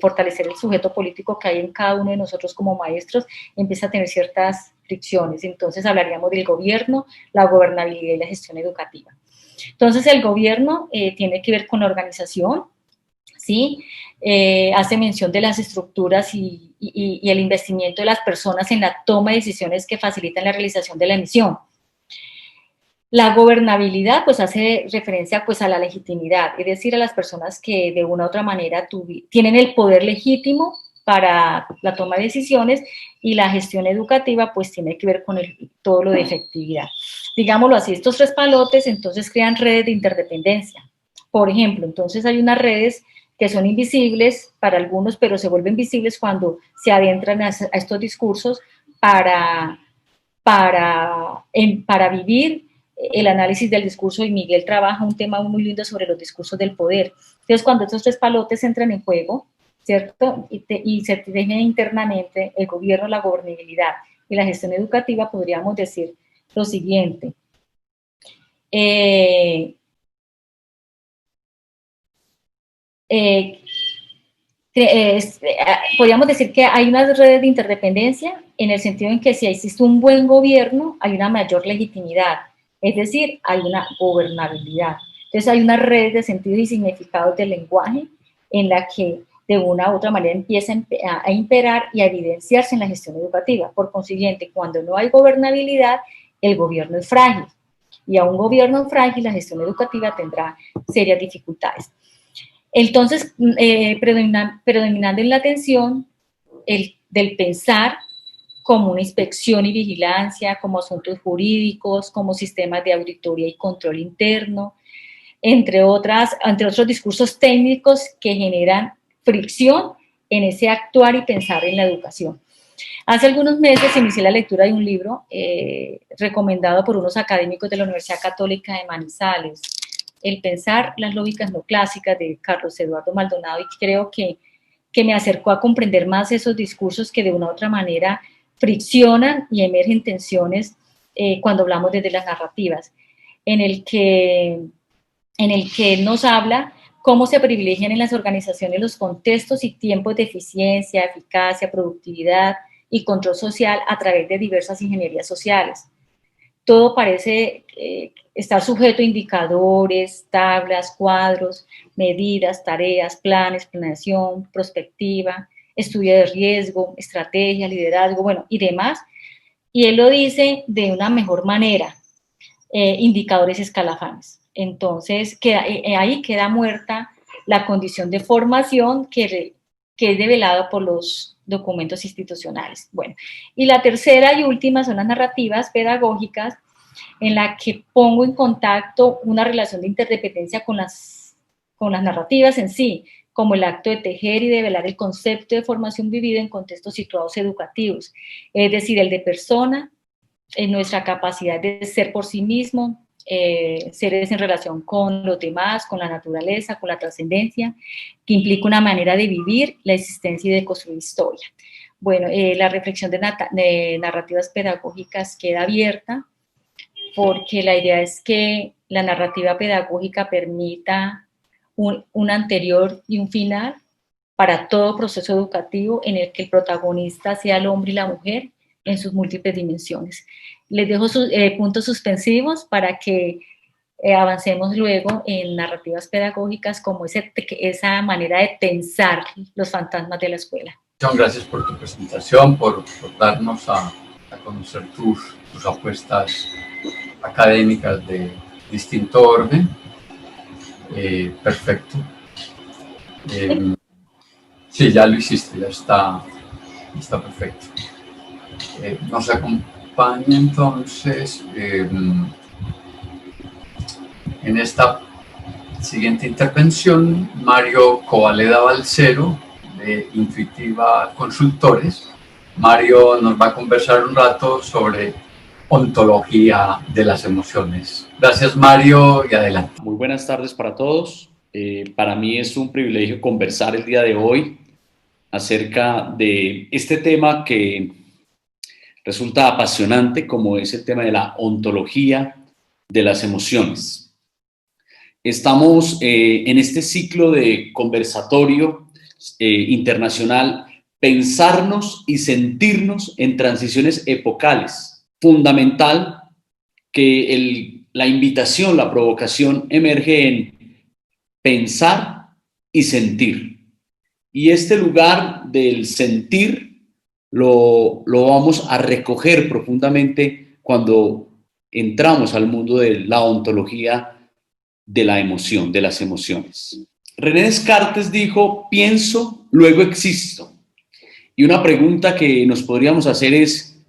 Speaker 3: fortalecer el sujeto político que hay en cada uno de nosotros como maestros, empieza a tener ciertas fricciones. Entonces hablaríamos del gobierno, la gobernabilidad y la gestión educativa. Entonces, el gobierno tiene que ver con la organización, ¿sí? Hace mención de las estructuras y el investimiento de las personas en la toma de decisiones que facilitan la realización de la misión. La gobernabilidad, pues, hace referencia, pues, a la legitimidad, es decir, a las personas que de una u otra manera tienen el poder legítimo para la toma de decisiones, y la gestión educativa, pues, tiene que ver con todo lo de efectividad. Digámoslo así, estos tres palotes entonces crean redes de interdependencia. Por ejemplo, entonces hay unas redes que son invisibles para algunos, pero se vuelven visibles cuando se adentran a estos discursos para vivir el análisis del discurso, y Miguel trabaja un tema muy lindo sobre los discursos del poder. Entonces, cuando estos tres palotes entran en juego, ¿cierto? Y se tiene internamente el gobierno, la gobernabilidad y la gestión educativa, podríamos decir lo siguiente. Podríamos decir que hay unas redes de interdependencia, en el sentido en que si existe un buen gobierno, hay una mayor legitimidad, es decir, hay una gobernabilidad. Entonces hay unas redes de sentido y significados del lenguaje en la que de una u otra manera empieza a imperar y a evidenciarse en la gestión educativa. Por consiguiente, cuando no hay gobernabilidad, el gobierno es frágil, y a un gobierno frágil la gestión educativa tendrá serias dificultades. Entonces, predominando en la atención del pensar como una inspección y vigilancia, como asuntos jurídicos, como sistemas de auditoría y control interno, entre otros discursos técnicos que generan fricción en ese actuar y pensar en la educación. Hace algunos meses inicié la lectura de un libro recomendado por unos académicos de la Universidad Católica de Manizales, El pensar las lógicas no clásicas, de Carlos Eduardo Maldonado, y creo que me acercó a comprender más esos discursos que de una u otra manera friccionan y emergen tensiones cuando hablamos desde las narrativas, en el que nos habla cómo se privilegian en las organizaciones los contextos y tiempos de eficiencia, eficacia, productividad y control social a través de diversas ingenierías sociales. Todo parece estar sujeto a indicadores, tablas, cuadros, medidas, tareas, planes, planeación, prospectiva, estudio de riesgo, estrategia, liderazgo, bueno, y demás. Y él lo dice de una mejor manera, indicadores escalafanes. Entonces, ahí queda muerta la condición de formación que es develada por los documentos institucionales. Bueno, y la tercera y última son las narrativas pedagógicas, en la que pongo en contacto una relación de interdependencia con las narrativas en sí, como el acto de tejer y develar el concepto de formación vivido en contextos situados educativos, es decir, el de persona, en nuestra capacidad de ser por sí mismo, seres en relación con los demás, con la naturaleza, con la trascendencia, que implica una manera de vivir, la existencia y de construir historia. Bueno, la reflexión de narrativas pedagógicas queda abierta, porque la idea es que la narrativa pedagógica permita un anterior y un final para todo proceso educativo en el que el protagonista sea el hombre y la mujer en sus múltiples dimensiones. Les dejo sus puntos suspensivos para que avancemos luego en narrativas pedagógicas como esa manera de tensar los fantasmas de la escuela.
Speaker 1: Muchas gracias por tu presentación, por darnos a conocer tus apuestas académicas de distinto orden. Perfecto. Sí, ya lo hiciste, ya está perfecto. Nos acompaña entonces en esta siguiente intervención Mario Covaleda Balcero, de Intuitiva Consultores. Mario nos va a conversar un rato sobre ontología de las emociones. Gracias, Mario, y adelante.
Speaker 4: Muy buenas tardes para todos. Para mí es un privilegio conversar el día de hoy acerca de este tema que resulta apasionante, como es el tema de la ontología de las emociones. Estamos en este ciclo de conversatorio internacional, pensarnos y sentirnos en transiciones epocales. Fundamental que la invitación, la provocación emerge en pensar y sentir. Y este lugar del sentir lo vamos a recoger profundamente cuando entramos al mundo de la ontología de la emoción, de las emociones. René Descartes dijo, pienso, luego existo. Y una pregunta que nos podríamos hacer es,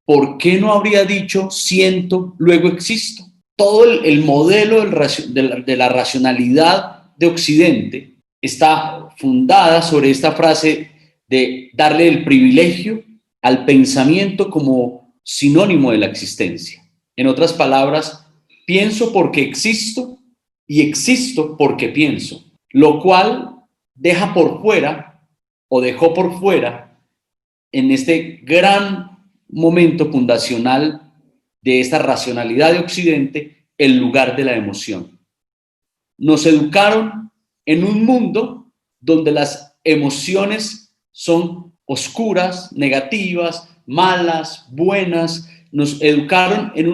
Speaker 4: ¿por qué no habría dicho siento, luego existo? Todo el modelo de la racionalidad de Occidente está fundada sobre esta frase de darle el privilegio al pensamiento como sinónimo de la existencia. En otras palabras, pienso porque existo y existo porque pienso, lo cual deja por fuera o dejó por fuera en este gran momento fundacional de esta racionalidad de Occidente, el lugar de la emoción. Nos educaron en un mundo donde las emociones son oscuras, negativas, malas, buenas. Nos educaron en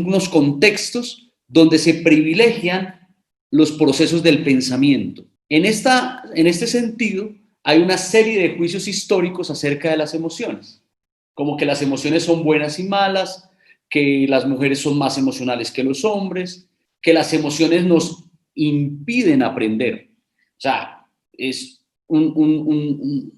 Speaker 4: unos contextos donde se privilegian los procesos del pensamiento. En este sentido, hay una serie de juicios históricos acerca de las emociones, como que las emociones son buenas y malas, que las mujeres son más emocionales que los hombres, que las emociones nos impiden aprender. O sea, es una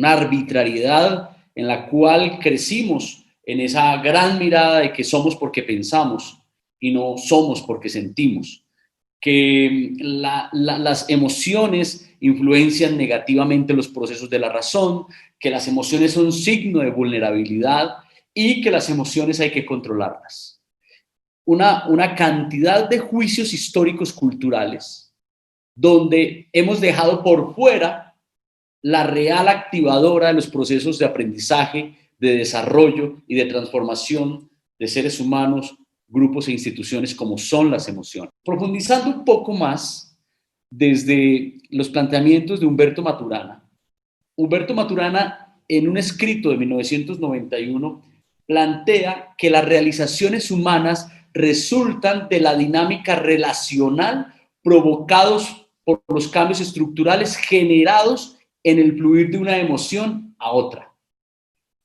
Speaker 4: arbitrariedad en la cual crecimos en esa gran mirada de que somos porque pensamos y no somos porque sentimos, que las emociones influencian negativamente los procesos de la razón, que las emociones son signo de vulnerabilidad y que las emociones hay que controlarlas. Una cantidad de juicios históricos culturales donde hemos dejado por fuera la real activadora de los procesos de aprendizaje, de desarrollo y de transformación de seres humanos, grupos e instituciones como son las emociones. Profundizando un poco más desde los planteamientos de Humberto Maturana. Humberto Maturana, en un escrito de 1991, plantea que las realizaciones humanas resultan de la dinámica relacional provocados por los cambios estructurales generados en el fluir de una emoción a otra.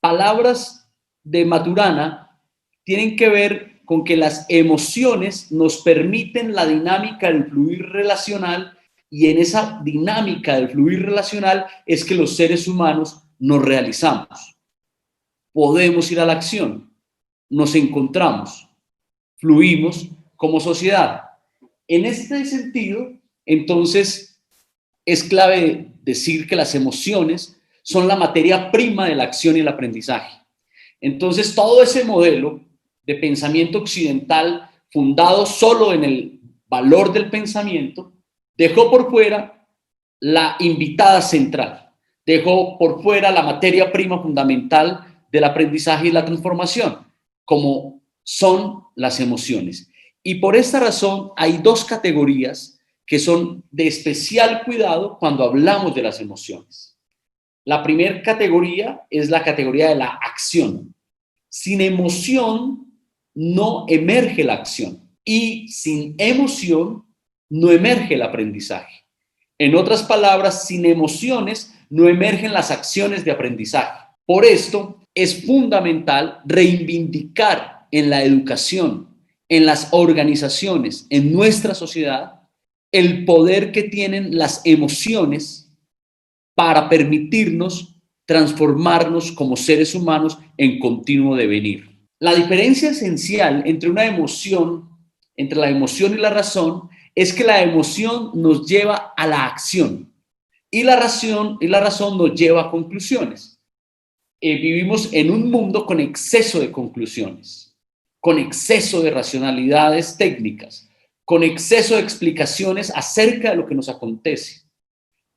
Speaker 4: Palabras de Maturana tienen que ver con que las emociones nos permiten la dinámica del fluir relacional, y en esa dinámica del fluir relacional es que los seres humanos nos realizamos. Podemos ir a la acción, nos encontramos, fluimos como sociedad. En este sentido, entonces, es clave decir que las emociones son la materia prima de la acción y el aprendizaje. Entonces, todo ese modelo de pensamiento occidental fundado solo en el valor del pensamiento dejó por fuera la invitada central, dejó por fuera la materia prima fundamental del aprendizaje y la transformación, como son las emociones. Y por esta razón hay dos categorías que son de especial cuidado cuando hablamos de las emociones. La primera categoría es la categoría de la acción. Sin emoción no emerge la acción, y sin emoción no emerge el aprendizaje. En otras palabras, sin emociones no emergen las acciones de aprendizaje. Por esto es fundamental reivindicar en la educación, en las organizaciones, en nuestra sociedad, el poder que tienen las emociones para permitirnos transformarnos como seres humanos en continuo devenir. La diferencia esencial entre la emoción y la razón, es que la emoción nos lleva a la acción y la razón nos lleva a conclusiones. Vivimos en un mundo con exceso de conclusiones, con exceso de racionalidades técnicas, con exceso de explicaciones acerca de lo que nos acontece.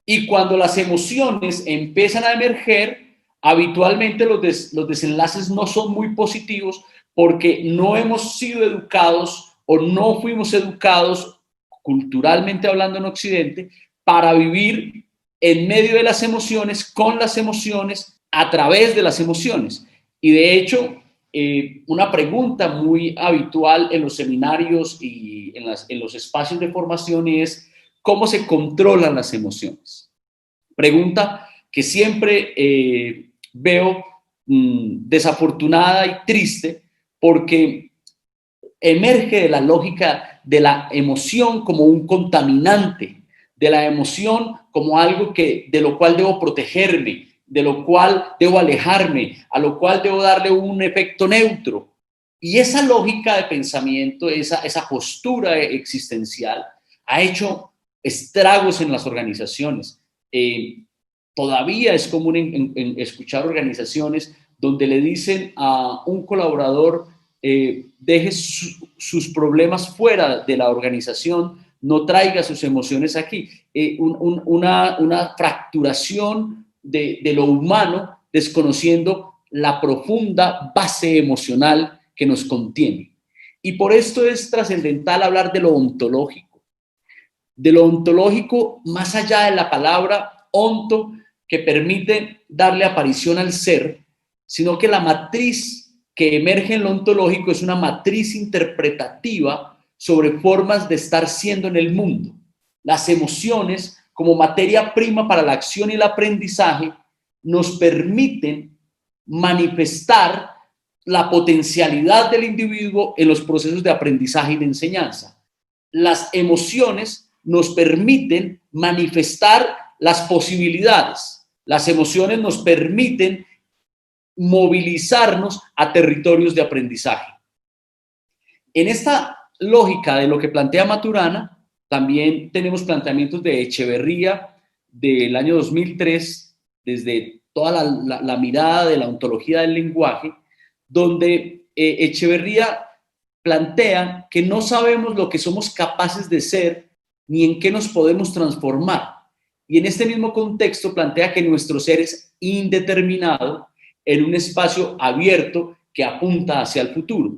Speaker 4: Y cuando las emociones empiezan a emerger, habitualmente los desenlaces no son muy positivos, porque no hemos sido educados o no fuimos educados, culturalmente hablando en Occidente, para vivir en medio de las emociones, con las emociones, a través de las emociones. Y de hecho, una pregunta muy habitual en los seminarios y en los espacios de formación es: ¿cómo se controlan las emociones? Pregunta que siempre veo desafortunada y triste, porque emerge de la lógica de la emoción como un contaminante, de la emoción como algo de lo cual debo protegerme, de lo cual debo alejarme, a lo cual debo darle un efecto neutro. Y esa lógica de pensamiento, esa postura existencial, ha hecho estragos en las organizaciones. Todavía es común en escuchar organizaciones donde le dicen a un colaborador: deje sus problemas fuera de la organización, no traiga sus emociones aquí. Una fracturación de lo humano, desconociendo la profunda base emocional que nos contiene. Y por esto es trascendental hablar de lo ontológico. De lo ontológico, más allá de la palabra onto, que permite darle aparición al ser, sino que la matriz que emerge en lo ontológico es una matriz interpretativa sobre formas de estar siendo en el mundo. Las emociones, como materia prima para la acción y el aprendizaje, nos permiten manifestar la potencialidad del individuo en los procesos de aprendizaje y de enseñanza. Las emociones nos permiten manifestar las posibilidades. Las emociones nos permiten movilizarnos a territorios de aprendizaje. En esta lógica de lo que plantea Maturana, también tenemos planteamientos de Echeverría del año 2003, desde toda la mirada de la ontología del lenguaje, donde Echeverría plantea que no sabemos lo que somos capaces de ser ni en qué nos podemos transformar. Y en este mismo contexto plantea que nuestro ser es indeterminado en un espacio abierto que apunta hacia el futuro.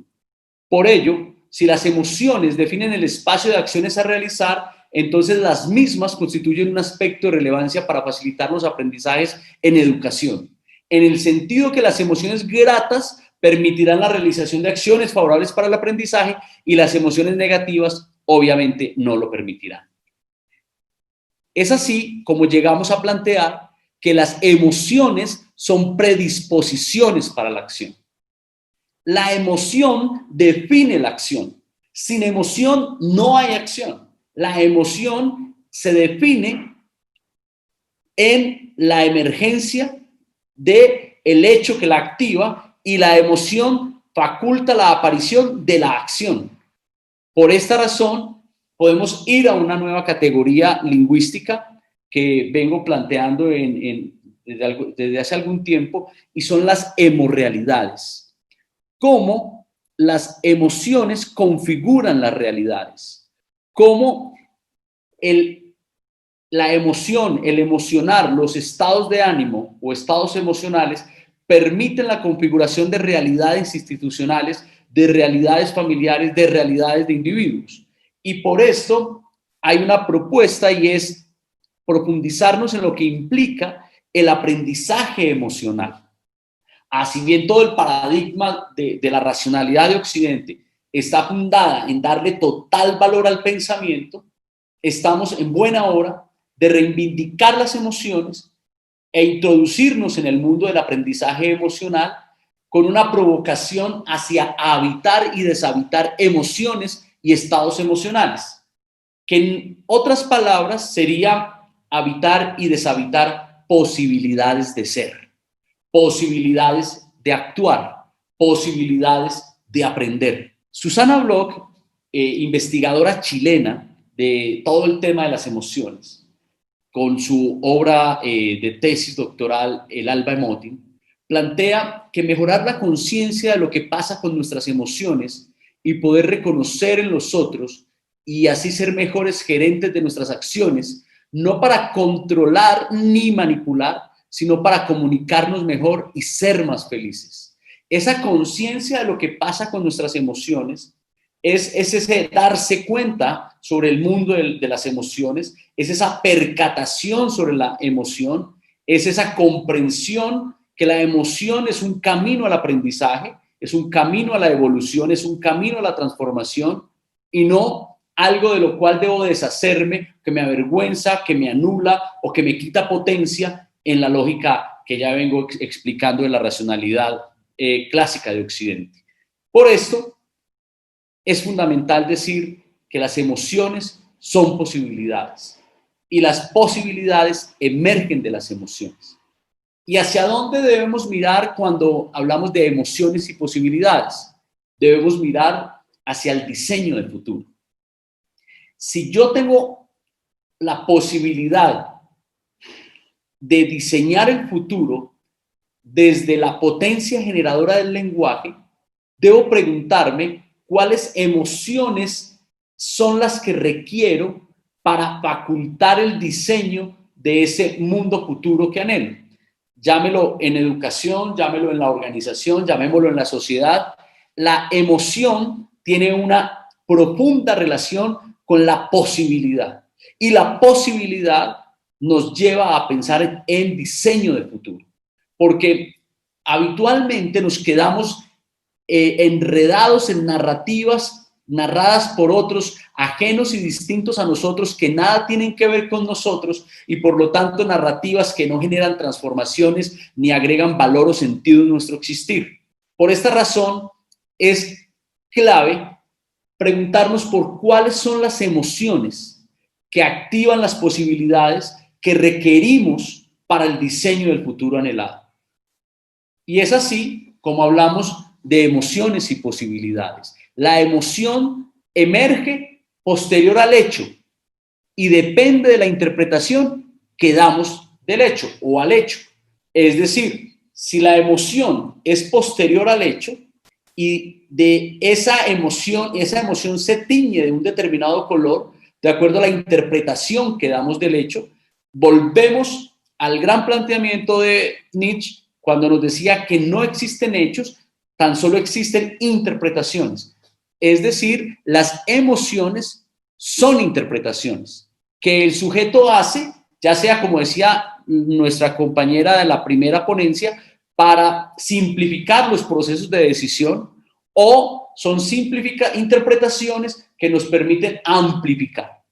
Speaker 4: Por ello, si las emociones definen el espacio de acciones a realizar, entonces las mismas constituyen un aspecto de relevancia para facilitar los aprendizajes en educación, en el sentido que las emociones gratas permitirán la realización de acciones favorables para el aprendizaje y las emociones negativas obviamente no lo permitirán. Es así como llegamos a plantear que las emociones son predisposiciones para la acción. La emoción define la acción. Sin emoción no hay acción. La emoción se define en la emergencia del hecho que la activa y la emoción faculta la aparición de la acción. Por esta razón, podemos ir a una nueva categoría lingüística que vengo planteando desde hace algún tiempo, y son las hemorrealidades. Cómo las emociones configuran las realidades. Cómo la emoción, el emocionar, los estados de ánimo o estados emocionales permiten la configuración de realidades institucionales, de realidades familiares, de realidades de individuos. Y por esto hay una propuesta, y es profundizarnos en lo que implica el aprendizaje emocional. Así bien todo el paradigma de la racionalidad de Occidente está fundada en darle total valor al pensamiento, estamos en buena hora de reivindicar las emociones e introducirnos en el mundo del aprendizaje emocional con una provocación hacia habitar y deshabitar emociones y estados emocionales, que en otras palabras sería habitar y deshabitar posibilidades de ser, posibilidades de actuar, posibilidades de aprender. Susana Bloch, investigadora chilena de todo el tema de las emociones, con su obra de tesis doctoral, El Alba Emoting, plantea que mejorar la conciencia de lo que pasa con nuestras emociones y poder reconocer en los otros y así ser mejores gerentes de nuestras acciones, no para controlar ni manipular, sino para comunicarnos mejor y ser más felices. Esa conciencia de lo que pasa con nuestras emociones es ese darse cuenta sobre el mundo de las emociones, es esa percatación sobre la emoción, es esa comprensión que la emoción es un camino al aprendizaje, es un camino a la evolución, es un camino a la transformación y no algo de lo cual debo deshacerme, que me avergüenza, que me anula o que me quita potencia en la lógica que ya vengo explicando de la racionalidad clásica de Occidente. Por esto, es fundamental decir que las emociones son posibilidades y las posibilidades emergen de las emociones. ¿Y hacia dónde debemos mirar cuando hablamos de emociones y posibilidades? Debemos mirar hacia el diseño del futuro. Si yo tengo la posibilidad de diseñar el futuro desde la potencia generadora del lenguaje, debo preguntarme cuáles emociones son las que requiero para facultar el diseño de ese mundo futuro que anhelo. Llámelo en educación, llámelo en la organización, llamémoslo en la sociedad. La emoción tiene una profunda relación con la posibilidad. Y la posibilidad nos lleva a pensar en diseño de futuro. Porque habitualmente nos quedamos enredados en narrativas narradas por otros ajenos y distintos a nosotros, que nada tienen que ver con nosotros, y por lo tanto narrativas que no generan transformaciones ni agregan valor o sentido en nuestro existir. Por esta razón es clave preguntarnos por cuáles son las emociones que activan las posibilidades que requerimos para el diseño del futuro anhelado. Y es así como hablamos de emociones y posibilidades. La emoción emerge posterior al hecho y depende de la interpretación que damos del hecho o al hecho. Es decir, si la emoción es posterior al hecho y de esa emoción se tiñe de un determinado color, de acuerdo a la interpretación que damos del hecho, volvemos al gran planteamiento de Nietzsche cuando nos decía que no existen hechos, tan solo existen interpretaciones. Es decir, las emociones son interpretaciones que el sujeto hace, ya sea, como decía nuestra compañera de la primera ponencia, para simplificar los procesos de decisión o son interpretaciones que nos permiten amplificar.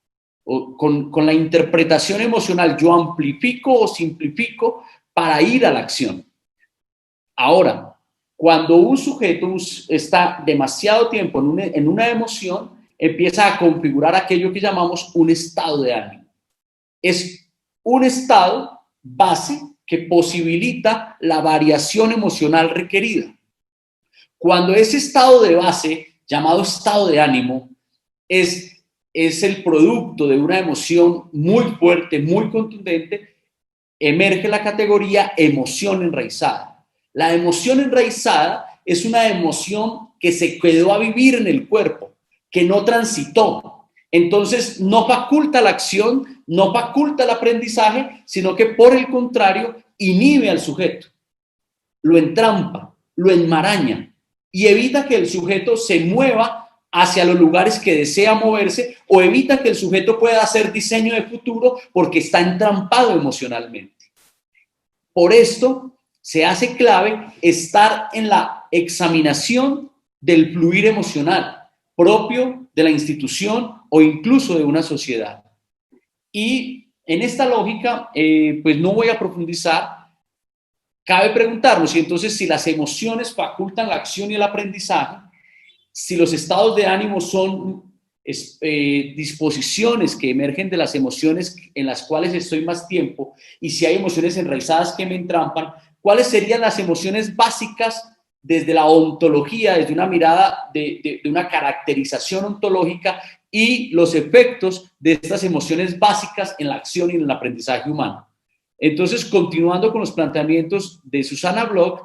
Speaker 4: Con la interpretación emocional yo amplifico o simplifico para ir a la acción. Ahora, cuando un sujeto está demasiado tiempo en una emoción, empieza a configurar aquello que llamamos un estado de ánimo. Es un estado base que posibilita la variación emocional requerida. Cuando ese estado de base, llamado estado de ánimo, es el producto de una emoción muy fuerte, muy contundente, emerge la categoría emoción enraizada. La emoción enraizada es una emoción que se quedó a vivir en el cuerpo, que no transitó. Entonces, no faculta la acción, no faculta el aprendizaje, sino que por el contrario, inhibe al sujeto, lo entrampa, lo enmaraña y evita que el sujeto se mueva hacia los lugares que desea moverse o evita que el sujeto pueda hacer diseño de futuro porque está entrampado emocionalmente. Por esto, se hace clave estar en la examinación del fluir emocional propio de la institución o incluso de una sociedad. Y en esta lógica, pues no voy a profundizar. Cabe preguntarnos, y entonces si las emociones facultan la acción y el aprendizaje, si los estados de ánimo son disposiciones que emergen de las emociones en las cuales estoy más tiempo, y si hay emociones enraizadas que me entrampan, ¿cuáles serían las emociones básicas desde la ontología, desde una mirada de una caracterización ontológica y los efectos de estas emociones básicas en la acción y en el aprendizaje humano? Entonces, continuando con los planteamientos de Susana Bloch,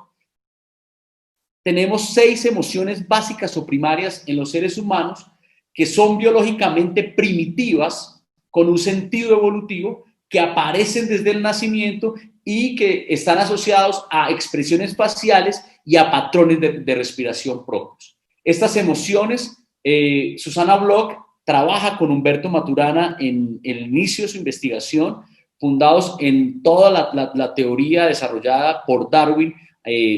Speaker 4: tenemos 6 emociones básicas o primarias en los seres humanos que son biológicamente primitivas, con un sentido evolutivo, que aparecen desde el nacimiento y que están asociados a expresiones faciales y a patrones de respiración propios. Estas emociones, Susana Bloch trabaja con Humberto Maturana en el inicio de su investigación, fundados en toda la teoría desarrollada por Darwin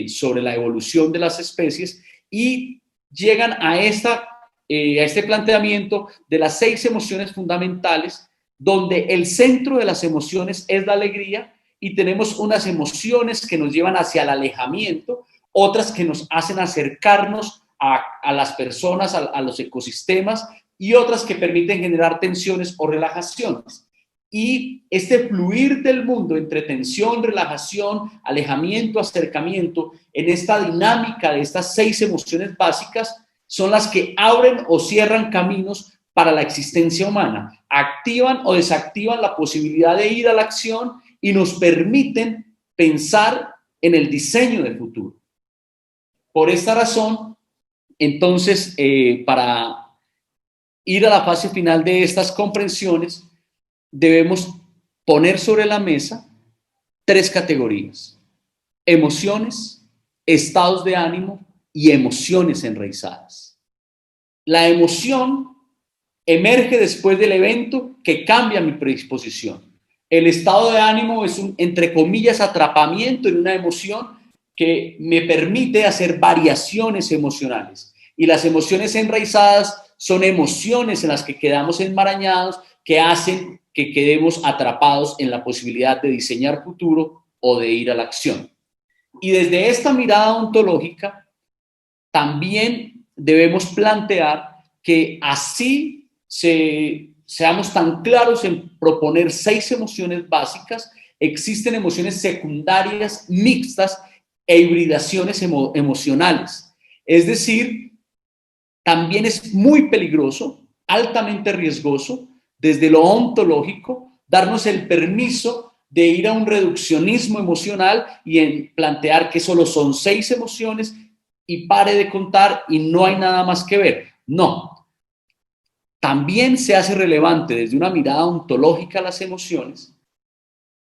Speaker 4: sobre la evolución de las especies, y llegan a este planteamiento de las 6 emociones fundamentales, donde el centro de las emociones es la alegría, y tenemos unas emociones que nos llevan hacia el alejamiento, otras que nos hacen acercarnos a las personas, a los ecosistemas, y otras que permiten generar tensiones o relajaciones. Y este fluir del mundo entre tensión, relajación, alejamiento, acercamiento, en esta dinámica de estas 6 emociones básicas, son las que abren o cierran caminos para la existencia humana, activan o desactivan la posibilidad de ir a la acción y nos permiten pensar en el diseño del futuro. Por esta razón, entonces, para ir a la fase final de estas comprensiones, debemos poner sobre la mesa 3 categorías: emociones, estados de ánimo y emociones enraizadas. La emoción emerge después del evento que cambia mi predisposición. El estado de ánimo es un, entre comillas, atrapamiento en una emoción que me permite hacer variaciones emocionales. Y las emociones enraizadas son emociones en las que quedamos enmarañados, que hacen que quedemos atrapados en la posibilidad de diseñar futuro o de ir a la acción. Y desde esta mirada ontológica, también debemos plantear que así seamos tan claros en proponer 6 emociones básicas, existen emociones secundarias, mixtas e hibridaciones emocionales. Es decir, también es muy peligroso, altamente riesgoso, desde lo ontológico, darnos el permiso de ir a un reduccionismo emocional y en plantear que solo son 6 emociones y pare de contar y no hay nada más que ver. No. También se hace relevante desde una mirada ontológica a las emociones,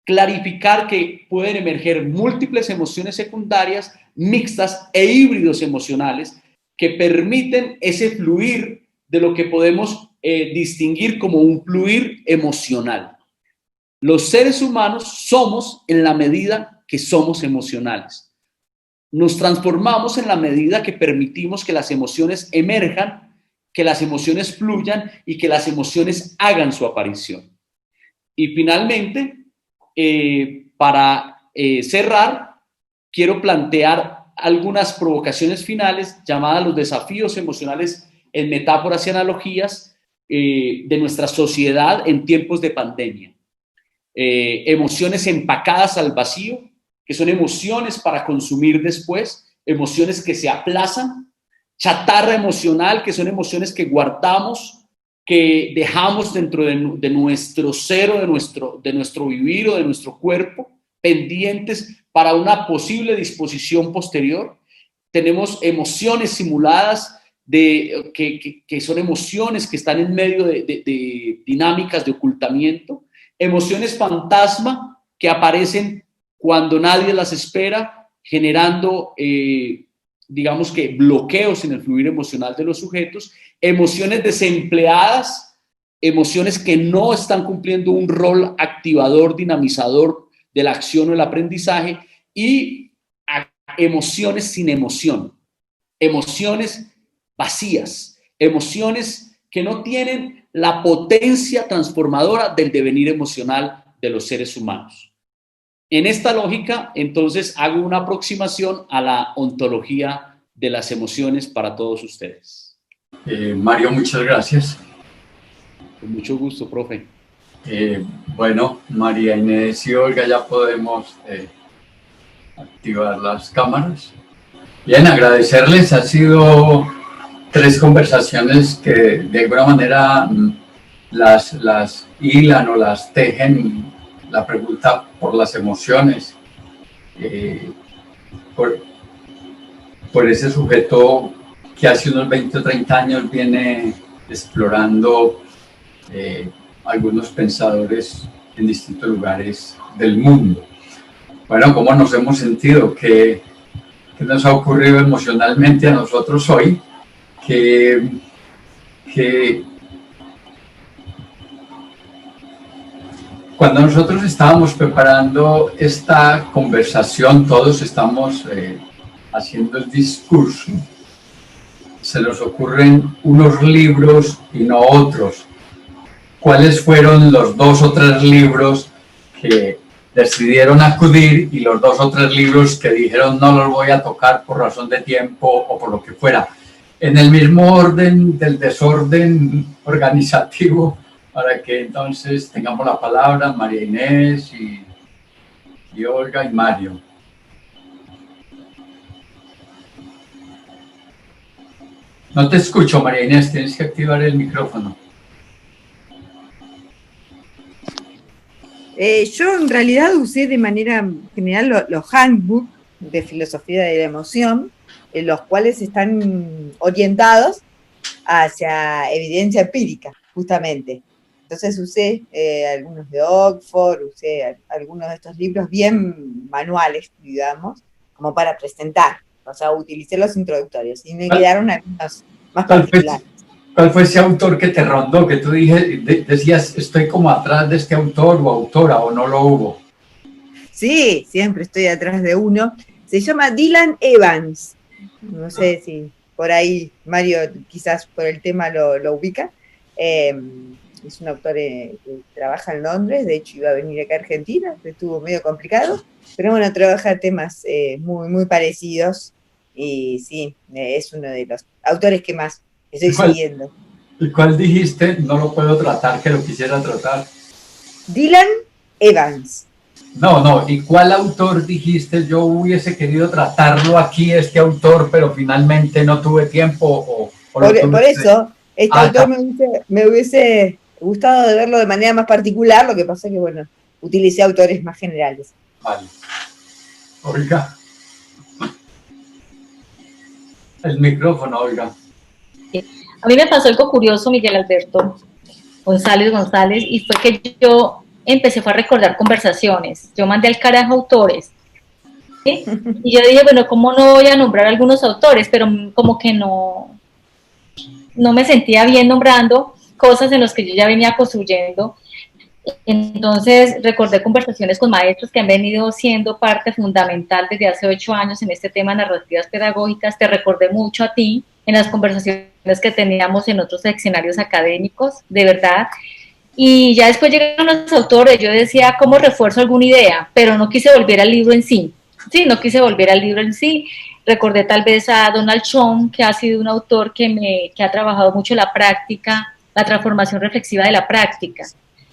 Speaker 4: clarificar que pueden emerger múltiples emociones secundarias, mixtas e híbridos emocionales que permiten ese fluir de lo que podemos distinguir como un fluir emocional. Los seres humanos somos en la medida que somos emocionales. nos transformamos en la medida que permitimos que las emociones emerjan, que las emociones fluyan y que las emociones hagan su aparición. Y finalmente, para cerrar, quiero plantear algunas provocaciones finales llamadas los desafíos emocionales en metáforas y analogías de nuestra sociedad en tiempos de pandemia. Emociones empacadas al vacío, que son emociones para consumir después, emociones que se aplazan, chatarra emocional, que son emociones que guardamos, que dejamos dentro de nuestro ser o de nuestro vivir o de nuestro cuerpo, pendientes para una posible disposición posterior. Tenemos emociones simuladas que son emociones que están en medio de dinámicas de ocultamiento, emociones fantasma que aparecen cuando nadie las espera, generando, digamos que, bloqueos en el fluir emocional de los sujetos, emociones desempleadas, emociones que no están cumpliendo un rol activador, dinamizador de la acción o el aprendizaje, y emociones sin emoción, emociones vacías, emociones que no tienen la potencia transformadora del devenir emocional de los seres humanos. En esta lógica, entonces, hago una aproximación a la ontología de las emociones para todos ustedes.
Speaker 1: Mario, muchas gracias.
Speaker 4: Con mucho gusto, profe.
Speaker 1: Bueno, María Inés y Olga, ya podemos activar las cámaras. Bien, agradecerles. Ha sido 3 conversaciones que de alguna manera las hilan o las tejen, la pregunta por las emociones, por ese sujeto que hace unos 20 o 30 años viene explorando algunos pensadores en distintos lugares del mundo. Bueno, ¿cómo nos hemos sentido? ¿Qué nos ha ocurrido emocionalmente a nosotros hoy? Que cuando nosotros estábamos preparando esta conversación, todos estamos haciendo el discurso, se nos ocurren unos libros y no otros. ¿Cuáles fueron los 2 o 3 libros que decidieron acudir y los 2 o 3 libros que dijeron no los voy a tocar por razón de tiempo o por lo que fuera? En el mismo orden del desorden organizativo, para que entonces tengamos la palabra María Inés y Olga y Mario. No te escucho, María Inés, tienes que activar el micrófono.
Speaker 2: Yo en realidad usé de manera general los handbooks de filosofía de la emoción, los cuales están orientados hacia evidencia empírica, justamente. Entonces usé algunos de Oxford, usé algunos de estos libros bien manuales, digamos, como para presentar. O sea, utilicé los introductorios y me quedaron algunos más particulares.
Speaker 1: ¿Cuál fue ese autor que te rondó, que tú decías, estoy como atrás de este autor o autora, o no lo hubo?
Speaker 2: Sí, siempre estoy atrás de uno. Se llama Dylan Evans. No sé si por ahí Mario quizás por el tema lo ubica. Es un autor que trabaja en Londres, de hecho iba a venir acá a Argentina, estuvo medio complicado, pero bueno, trabaja temas muy, muy parecidos y sí, es uno de los autores que más estoy siguiendo.
Speaker 1: ¿Y cuál dijiste? No lo puedo tratar, que lo quisiera tratar.
Speaker 2: Dylan Evans.
Speaker 1: No, ¿y cuál autor dijiste? Yo hubiese querido tratarlo aquí, este autor, pero finalmente no tuve tiempo.
Speaker 2: Por eso, este autor me hubiese gustado de verlo de manera más particular, lo que pasa es que, bueno, utilicé autores más generales.
Speaker 1: Vale. Olga. El micrófono, Olga.
Speaker 3: A mí me pasó algo curioso, Miguel Alberto González, y fue que yo empecé a recordar conversaciones. Yo mandé al carajo autores. ¿Sí? Y yo dije, bueno, ¿cómo no voy a nombrar algunos autores? Pero como que no me sentía bien nombrando cosas en las que yo ya venía construyendo. Entonces recordé conversaciones con maestros que han venido siendo parte fundamental desde hace 8 años en este tema de narrativas pedagógicas. Te recordé mucho a ti en las conversaciones que teníamos en otros escenarios académicos, de verdad. Y ya después llegaron los autores, yo decía, ¿cómo refuerzo alguna idea? Pero no quise volver al libro en sí. Sí, no quise volver al libro en sí. Recordé tal vez a Donald Schoen, que ha sido un autor que ha trabajado mucho la práctica, la transformación reflexiva de la práctica.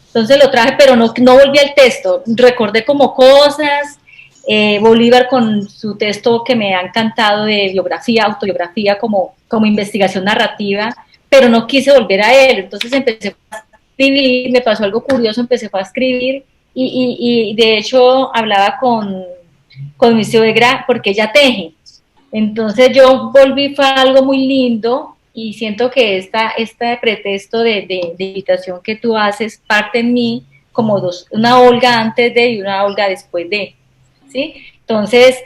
Speaker 3: Entonces lo traje, pero no volví al texto. Recordé como cosas, Bolívar con su texto que me ha encantado de biografía, autobiografía, como investigación narrativa, pero no quise volver a él. Entonces empecé a escribir, me pasó algo curioso, empecé a escribir y de hecho hablaba con mi suegra porque ella teje. Entonces yo volví, fue algo muy lindo. Y siento que este pretexto de invitación que tú haces parte en mí como una Olga antes de y una Olga después de, ¿sí? Entonces,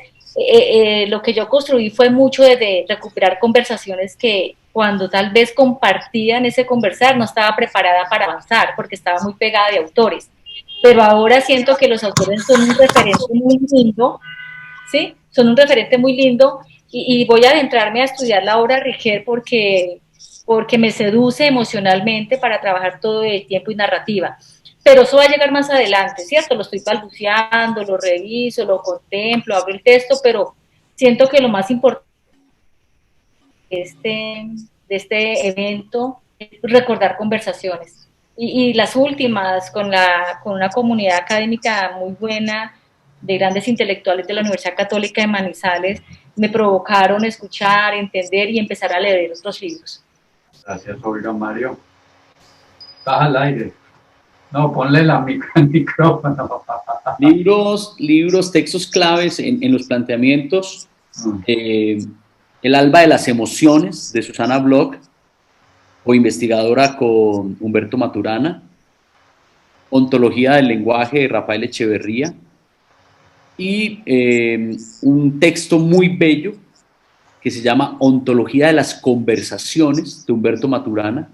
Speaker 3: lo que yo construí fue mucho de recuperar conversaciones que cuando tal vez compartía en ese conversar no estaba preparada para avanzar porque estaba muy pegada de autores. Pero ahora siento que los autores son un referente muy lindo, ¿sí? Son un referente muy lindo. Y voy a adentrarme a estudiar la obra Riquet porque me seduce emocionalmente para trabajar todo el tiempo y narrativa. Pero eso va a llegar más adelante, ¿cierto? Lo estoy balbuceando, lo reviso, lo contemplo, abro el texto, pero siento que lo más importante de este evento es recordar conversaciones. Y las últimas, con una comunidad académica muy buena, de grandes intelectuales de la Universidad Católica de Manizales, me provocaron escuchar, entender y empezar a leer otros libros.
Speaker 1: Gracias, Olga. Mario. Estás al aire. No, ponle el micrófono.
Speaker 4: Libros, textos claves en los planteamientos. El alba de las emociones, de Susana Bloch, o investigadora con Humberto Maturana. Ontología del lenguaje, de Rafael Echeverría. Y un texto muy bello que se llama Ontología de las conversaciones, de Humberto Maturana,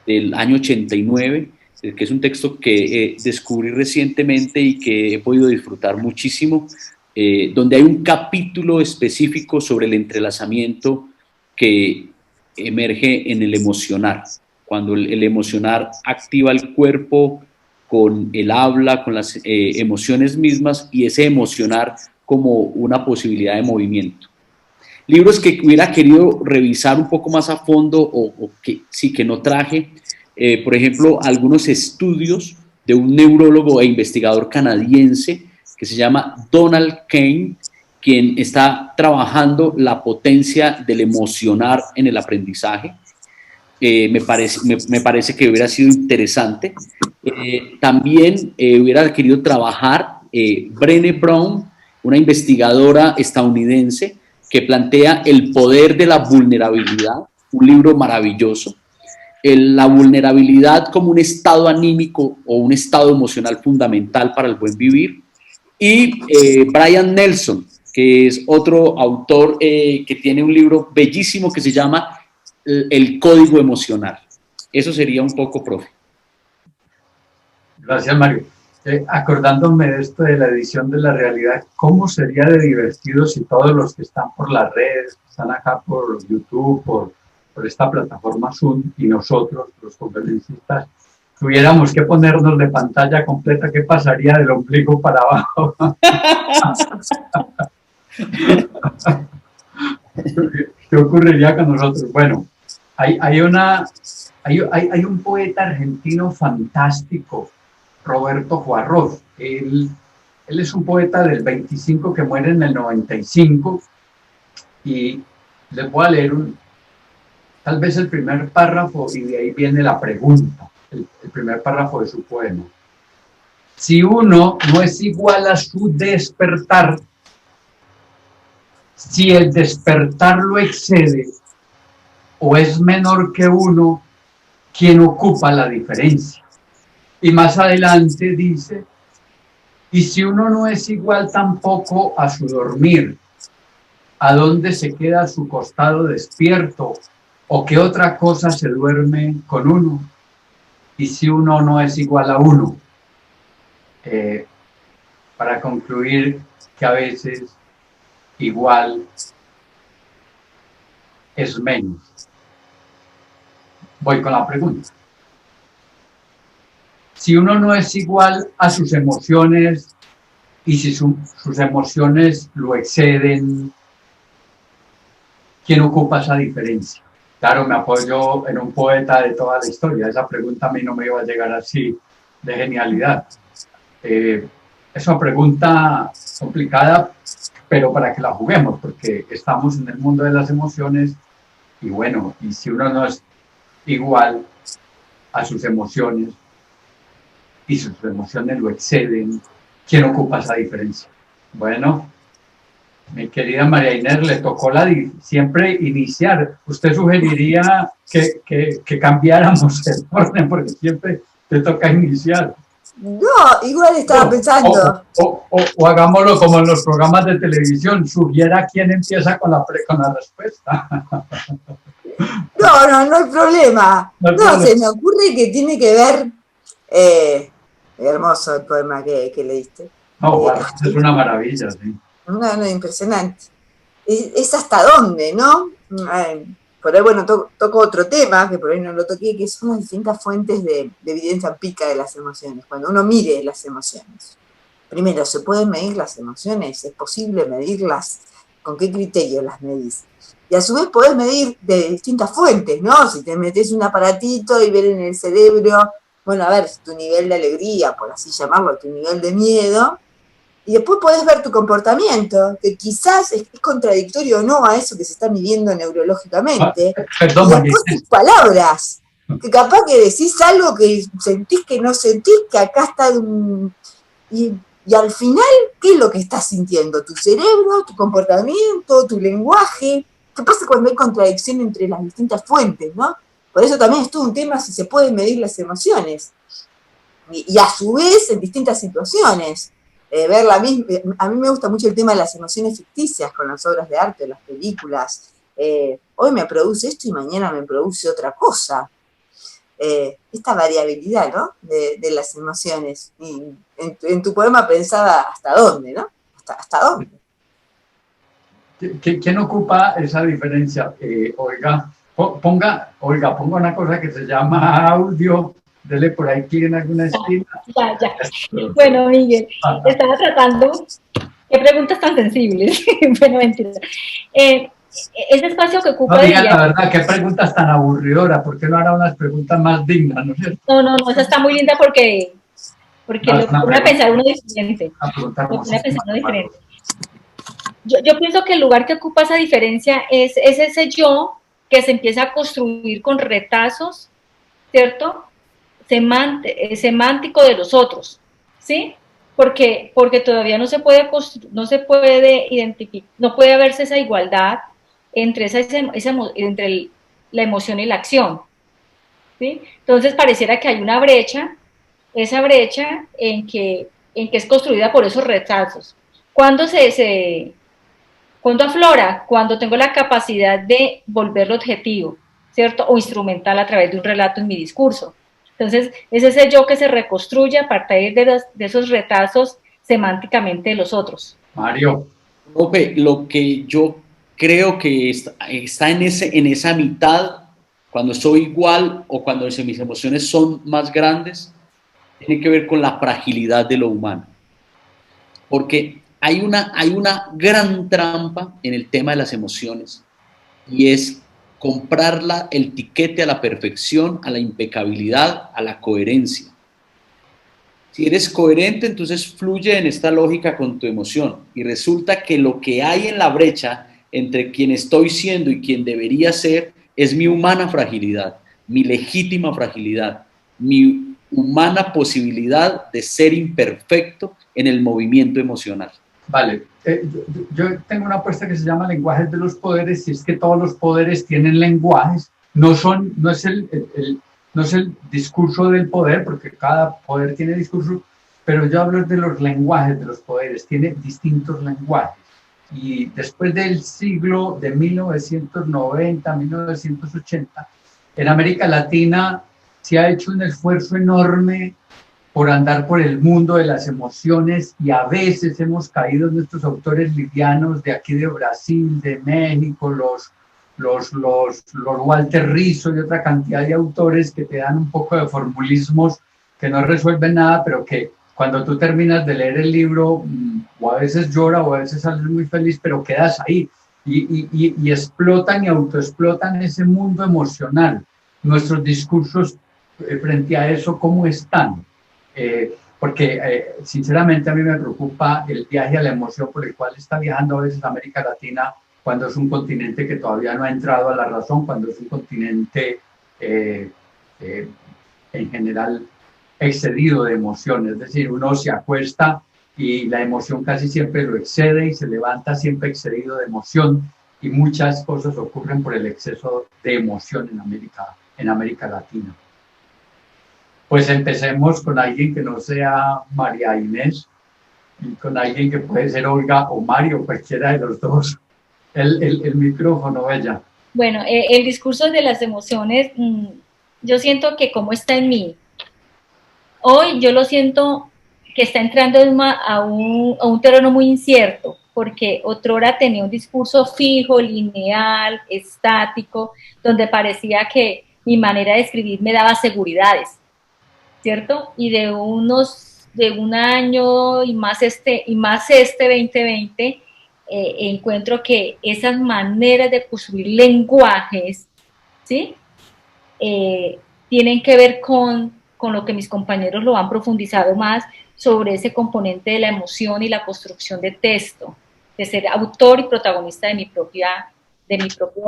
Speaker 4: del año 89, que es un texto que descubrí recientemente y que he podido disfrutar muchísimo, donde hay un capítulo específico sobre el entrelazamiento que emerge en el emocionar, cuando el emocionar activa el cuerpo con el habla, con las emociones mismas, y ese emocionar como una posibilidad de movimiento. Libros que hubiera querido revisar un poco más a fondo o que sí que no traje, por ejemplo, algunos estudios de un neurólogo e investigador canadiense que se llama Donald Kane, quien está trabajando la potencia del emocionar en el aprendizaje. Me parece que hubiera sido interesante. También hubiera querido trabajar Brené Brown, una investigadora estadounidense que plantea el poder de la vulnerabilidad, un libro maravilloso. La vulnerabilidad como un estado anímico o un estado emocional fundamental para el buen vivir. Y Brian Nelson, que es otro autor que tiene un libro bellísimo que se llama El Código Emocional. Eso sería un poco, profe.
Speaker 1: Gracias, Mario. Acordándome de esto de la edición de la realidad, ¿cómo sería de divertido si todos los que están por las redes, que están acá por YouTube, por esta plataforma Zoom, y nosotros, los conferencistas, tuviéramos que ponernos de pantalla completa? ¿Qué pasaría del ombligo para abajo? ¿Qué ocurriría con nosotros? Bueno, hay un poeta argentino fantástico, Roberto Juarros. Él es un poeta del 25 que muere en el 95, y les voy a leer tal vez el primer párrafo, y de ahí viene la pregunta, el primer párrafo de su poema. Si uno no es igual a su despertar, si el despertar lo excede o es menor que uno, ¿quién ocupa la diferencia? Y más adelante dice, y si uno no es igual tampoco a su dormir, ¿a dónde se queda su costado despierto? ¿O qué otra cosa se duerme con uno? Y si uno no es igual a uno, para concluir que a veces igual es menos. Voy con la pregunta. Si uno no es igual a sus emociones y si sus emociones lo exceden, ¿quién ocupa esa diferencia? Claro, me apoyo en un poeta de toda la historia. Esa pregunta a mí no me iba a llegar así de genialidad. Es una pregunta complicada, pero para que la juguemos, porque estamos en el mundo de las emociones y bueno, y si uno no es igual a sus emociones y sus emociones lo exceden, ¿quién ocupa esa diferencia? Bueno, mi querida María Inés, le tocó siempre iniciar. ¿Usted sugeriría que cambiáramos el orden porque siempre te toca iniciar?
Speaker 2: No, igual estaba pensando.
Speaker 1: O hagámoslo como en los programas de televisión, sugiera quién empieza con la respuesta.
Speaker 2: No hay problema. No, se me ocurre que tiene que ver. Hermoso el poema que leíste.
Speaker 1: No, bueno, es una maravilla, sí.
Speaker 2: No, impresionante. Es hasta dónde, ¿no? Por ahí, bueno, toco otro tema, que por ahí no lo toqué, que son las distintas fuentes de evidencia empírica de las emociones. Cuando uno mide las emociones. Primero, ¿se pueden medir las emociones? ¿Es posible medirlas? ¿Con qué criterio las medís? Y a su vez podés medir de distintas fuentes, ¿no? Si te metes un aparatito y ver en el cerebro, bueno, a ver, tu nivel de alegría, por así llamarlo, tu nivel de miedo, y después podés ver tu comportamiento, que quizás es contradictorio o no a eso que se está midiendo neurológicamente.
Speaker 1: Perdón,
Speaker 2: y después tus palabras, que capaz que decís algo que sentís que no sentís, que acá está y al final, ¿qué es lo que estás sintiendo? ¿Tu cerebro, tu comportamiento, tu lenguaje? ¿Qué pasa cuando hay contradicción entre las distintas fuentes, no? Por eso también es todo un tema si se pueden medir las emociones. Y a su vez, en distintas situaciones. Ver la misma, a mí me gusta mucho el tema de las emociones ficticias con las obras de arte, las películas. Hoy me produce esto y mañana me produce otra cosa. Esta variabilidad, ¿no? de las emociones. Y en tu poema pensaba hasta dónde, ¿no? ¿Hasta dónde?
Speaker 1: ¿Quién ocupa esa diferencia? Olga, ponga una cosa que se llama audio. Dele por ahí, ¿quieren alguna esquina?
Speaker 3: Ya. Bueno, Miguel, estaba tratando. ¿Qué preguntas tan sensibles? Bueno, mentira. Ese espacio que ocupa...
Speaker 1: No digan la verdad, qué preguntas tan aburridoras. ¿Por qué no hará unas preguntas más dignas, no es cierto?
Speaker 3: No, esa está muy linda porque lo pone a pensar uno diferente. Yo pienso que el lugar que ocupa esa diferencia es ese yo que se empieza a construir con retazos, ¿cierto? Semántico de los otros, ¿sí? Porque todavía no se puede identificar, no puede verse esa igualdad entre entre la emoción y la acción, ¿sí? Entonces pareciera que hay una brecha, esa brecha en que es construida por esos retazos. ¿Cuándo aflora? Cuando tengo la capacidad de volverlo objetivo, ¿cierto? O instrumental a través de un relato en mi discurso. Entonces, es ese yo que se reconstruye a partir de esos retazos semánticamente de los otros.
Speaker 1: Mario.
Speaker 4: Lo que yo creo que está en esa mitad, cuando soy igual o cuando mis emociones son más grandes, tiene que ver con la fragilidad de lo humano. Porque hay una gran trampa en el tema de las emociones y es comprarla el tiquete a la perfección, a la impecabilidad, a la coherencia. Si eres coherente, entonces fluye en esta lógica con tu emoción y resulta que lo que hay en la brecha entre quien estoy siendo y quien debería ser es mi humana fragilidad, mi legítima fragilidad, mi humana posibilidad de ser imperfecto en el movimiento emocional.
Speaker 1: Vale, yo tengo una apuesta que se llama lenguajes de los poderes, y es que todos los poderes tienen lenguajes, no es el discurso del poder, porque cada poder tiene discurso, pero yo hablo de los lenguajes de los poderes, tiene distintos lenguajes. Y después del siglo de 1990, 1980, en América Latina se ha hecho un esfuerzo enorme por andar por el mundo de las emociones y a veces hemos caído en nuestros autores livianos de aquí de Brasil, de México, los Walter Rizzo y otra cantidad de autores que te dan un poco de formulismos que no resuelven nada, pero que cuando tú terminas de leer el libro, o a veces llora o a veces sales muy feliz, pero quedas ahí y explotan y autoexplotan ese mundo emocional. Nuestros discursos frente a eso, ¿cómo están? Porque sinceramente a mí me preocupa el viaje a la emoción por el cual está viajando a veces América Latina, cuando es un continente que todavía no ha entrado a la razón, cuando es un continente en general excedido de emociones. Es decir, uno se acuesta y la emoción casi siempre lo excede y se levanta siempre excedido de emoción, y muchas cosas ocurren por el exceso de emoción en América Latina. Pues empecemos con alguien que no sea María Inés, y con alguien que puede ser Olga o Mario, cualquiera de los dos. El micrófono, ella.
Speaker 3: Bueno, el discurso de las emociones, yo siento que como está en mí, hoy yo lo siento que está entrando a un terreno muy incierto, porque otrora tenía un discurso fijo, lineal, estático, donde parecía que mi manera de escribir me daba seguridades, ¿cierto? Y de un año y más este 2020, encuentro que esas maneras de construir lenguajes, ¿sí? Tienen que ver con lo que mis compañeros lo han profundizado más sobre ese componente de la emoción y la construcción de texto, de ser autor y protagonista de mi propio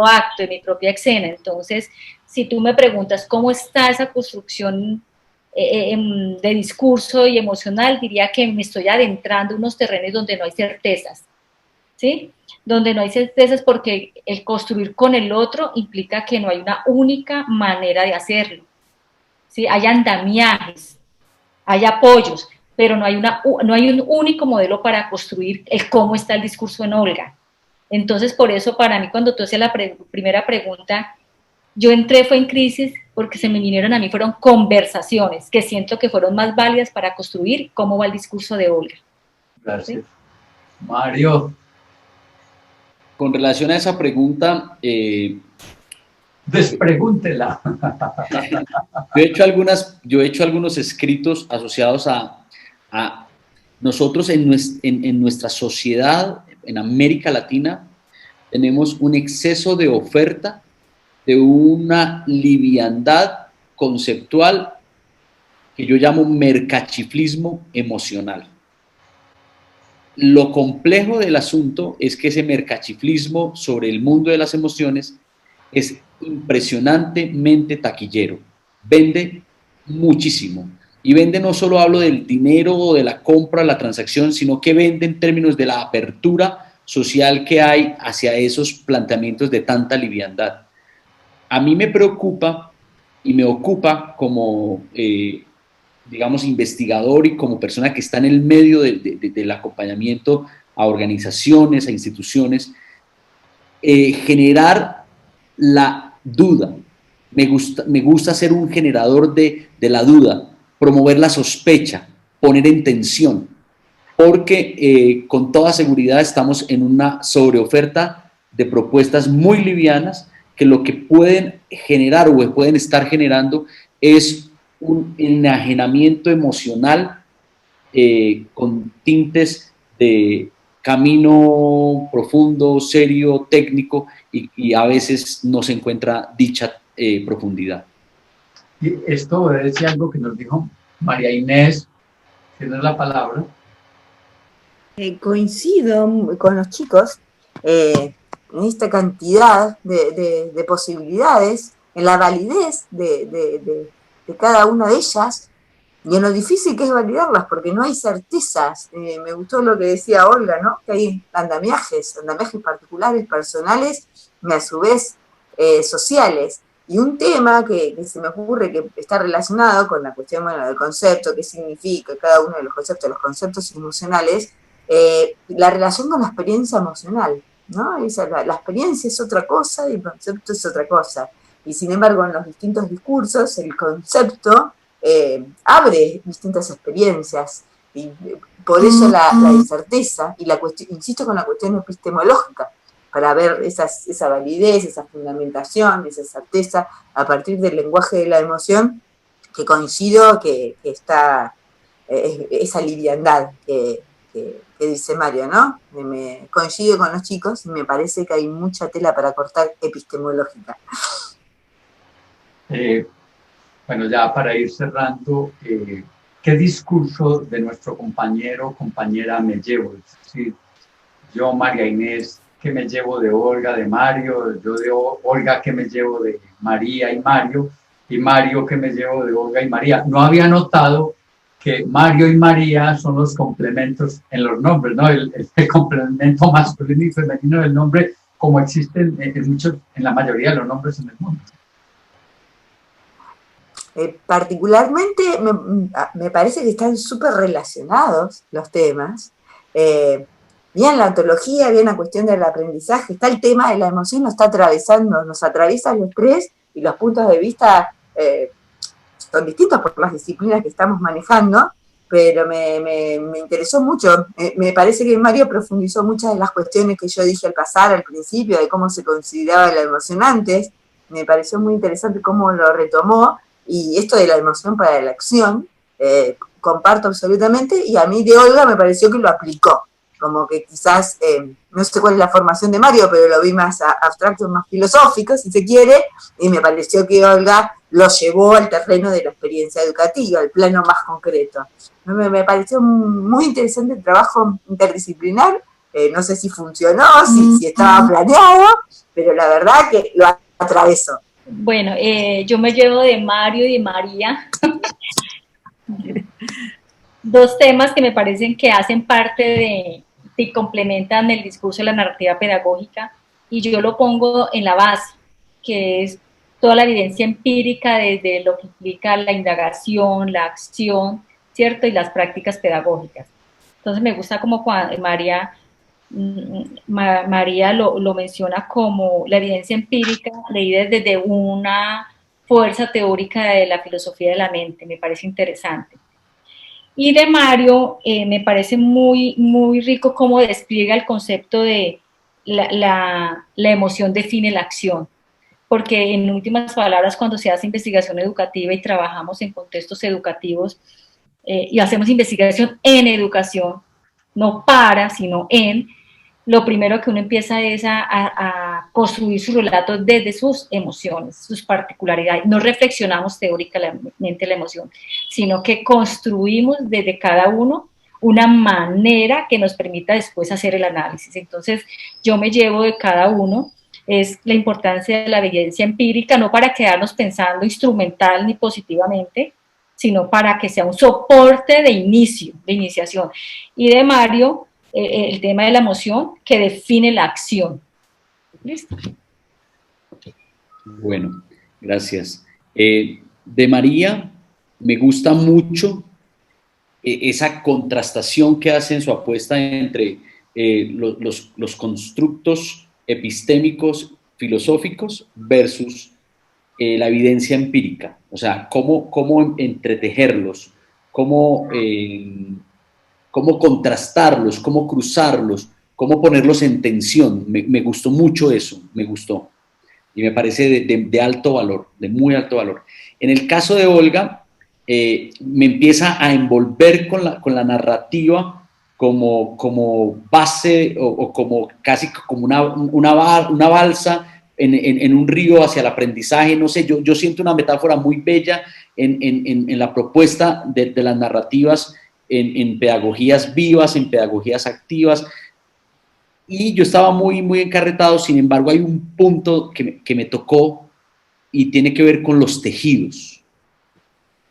Speaker 3: acto, de mi propia escena. Entonces, si tú me preguntas cómo está esa construcción de discurso y emocional, diría que me estoy adentrando en unos terrenos donde no hay certezas, ¿sí? Donde no hay certezas porque el construir con el otro implica que no hay una única manera de hacerlo, ¿sí? Hay andamiajes, hay apoyos, pero no hay un único modelo para construir el cómo está el discurso en Olga. Entonces, por eso, para mí, cuando tú haces la primera pregunta, yo fue en crisis porque se me vinieron a mí, fueron conversaciones que siento que fueron más válidas para construir cómo va el discurso de Olga.
Speaker 1: Gracias. ¿Sí? Mario.
Speaker 4: Con relación a esa pregunta,
Speaker 1: despregúntela.
Speaker 4: Yo he hecho algunos escritos asociados a nosotros en nuestra sociedad, en América Latina, tenemos un exceso de oferta, de una liviandad conceptual que yo llamo mercachiflismo emocional. Lo complejo del asunto es que ese mercachiflismo sobre el mundo de las emociones es impresionantemente taquillero, vende muchísimo, y vende, no solo hablo del dinero o de la compra, la transacción, sino que vende en términos de la apertura social que hay hacia esos planteamientos de tanta liviandad. A mí me preocupa y me ocupa como, digamos, investigador y como persona que está en el medio del acompañamiento a organizaciones, a instituciones, generar la duda. Me gusta ser un generador de la duda, promover la sospecha, poner en tensión, porque con toda seguridad estamos en una sobreoferta de propuestas muy livianas que lo que pueden generar o pueden estar generando es un enajenamiento emocional con tintes de camino profundo, serio, técnico, y a veces no se encuentra dicha profundidad.
Speaker 1: Y esto obedece a algo que nos dijo María Inés, que no es la palabra.
Speaker 2: Coincido con los chicos en esta cantidad de posibilidades, en la validez de cada una de ellas, y en lo difícil que es validarlas, porque no hay certezas. Me gustó lo que decía Olga, ¿no? Que hay andamiajes particulares, personales, y a su vez sociales. Y un tema que se me ocurre que está relacionado con la cuestión, bueno, del concepto, qué significa cada uno de los conceptos emocionales, la relación con la experiencia emocional, ¿no? La experiencia es otra cosa y el concepto es otra cosa. Y sin embargo, en los distintos discursos, el concepto abre distintas experiencias, y por eso la incerteza, y la cuestión, insisto con la cuestión epistemológica, para ver esa validez, esa fundamentación, esa certeza, a partir del lenguaje de la emoción, que coincido que está esa liviandad que dice Mario, ¿no? Coincido con los chicos y me parece que hay mucha tela para cortar epistemológica.
Speaker 1: Bueno, ya para ir cerrando, ¿qué discurso de nuestro compañero o compañera me llevo? Es decir, yo, María Inés, ¿qué me llevo de Olga, de Mario? Yo de Olga, ¿qué me llevo de María y Mario? Y Mario, ¿qué me llevo de Olga y María? No había notado que Mario y María son los complementos en los nombres, ¿no? El complemento masculino y femenino del nombre, como existen en la mayoría de los nombres en el mundo.
Speaker 2: Particularmente me parece que están súper relacionados los temas. Bien la ontología, bien la cuestión del aprendizaje, está el tema de la emoción, nos atraviesa los tres, y los puntos de vista son distintos por las disciplinas que estamos manejando, pero me interesó mucho. Me parece que Mario profundizó muchas de las cuestiones que yo dije al principio, de cómo se consideraba la emoción antes. Me pareció muy interesante cómo lo retomó, y esto de la emoción para la acción, comparto absolutamente, y a mí de Olga me pareció que lo aplicó, como que quizás, no sé cuál es la formación de Mario, pero lo vi más abstracto, más filosófico, si se quiere, y me pareció que Olga lo llevó al terreno de la experiencia educativa, al plano más concreto. Me pareció muy interesante el trabajo interdisciplinar, no sé si funcionó, si estaba planeado, pero la verdad que lo atravesó.
Speaker 3: Bueno, yo me llevo de Mario y de María dos temas que me parecen que hacen parte y complementan el discurso de la narrativa pedagógica, y yo lo pongo en la base, que es toda la evidencia empírica desde lo que implica la indagación, la acción, ¿cierto? Y las prácticas pedagógicas. Entonces me gusta como cuando María lo menciona como la evidencia empírica leída desde una fuerza teórica de la filosofía de la mente, me parece interesante. Y de Mario me parece muy, muy rico cómo despliega el concepto de la emoción define la acción, porque en últimas palabras, cuando se hace investigación educativa y trabajamos en contextos educativos y hacemos investigación en educación, no para, sino en, lo primero que uno empieza es a construir su relato desde sus emociones, sus particularidades. No reflexionamos teóricamente la emoción, sino que construimos desde cada uno una manera que nos permita después hacer el análisis. Entonces, yo me llevo de cada uno es la importancia de la evidencia empírica, no para quedarnos pensando instrumental ni positivamente, sino para que sea un soporte de inicio, de iniciación. Y de Mario, el tema de la emoción que define la acción. ¿Listo?
Speaker 4: Bueno, gracias. De María, me gusta mucho esa contrastación que hace en su apuesta entre los constructos epistémicos, filosóficos, versus la evidencia empírica. O sea, cómo entretejerlos, cómo contrastarlos, cómo cruzarlos, cómo ponerlos en tensión. Me gustó mucho eso, me gustó. Y me parece de alto valor, de muy alto valor. En el caso de Olga, me empieza a envolver con la narrativa como base o como casi como una balsa en un río hacia el aprendizaje. No sé, yo siento una metáfora muy bella en la propuesta de las narrativas en pedagogías vivas, en pedagogías activas. Y yo estaba muy, muy encarretado. Sin embargo, hay un punto que me tocó y tiene que ver con los tejidos.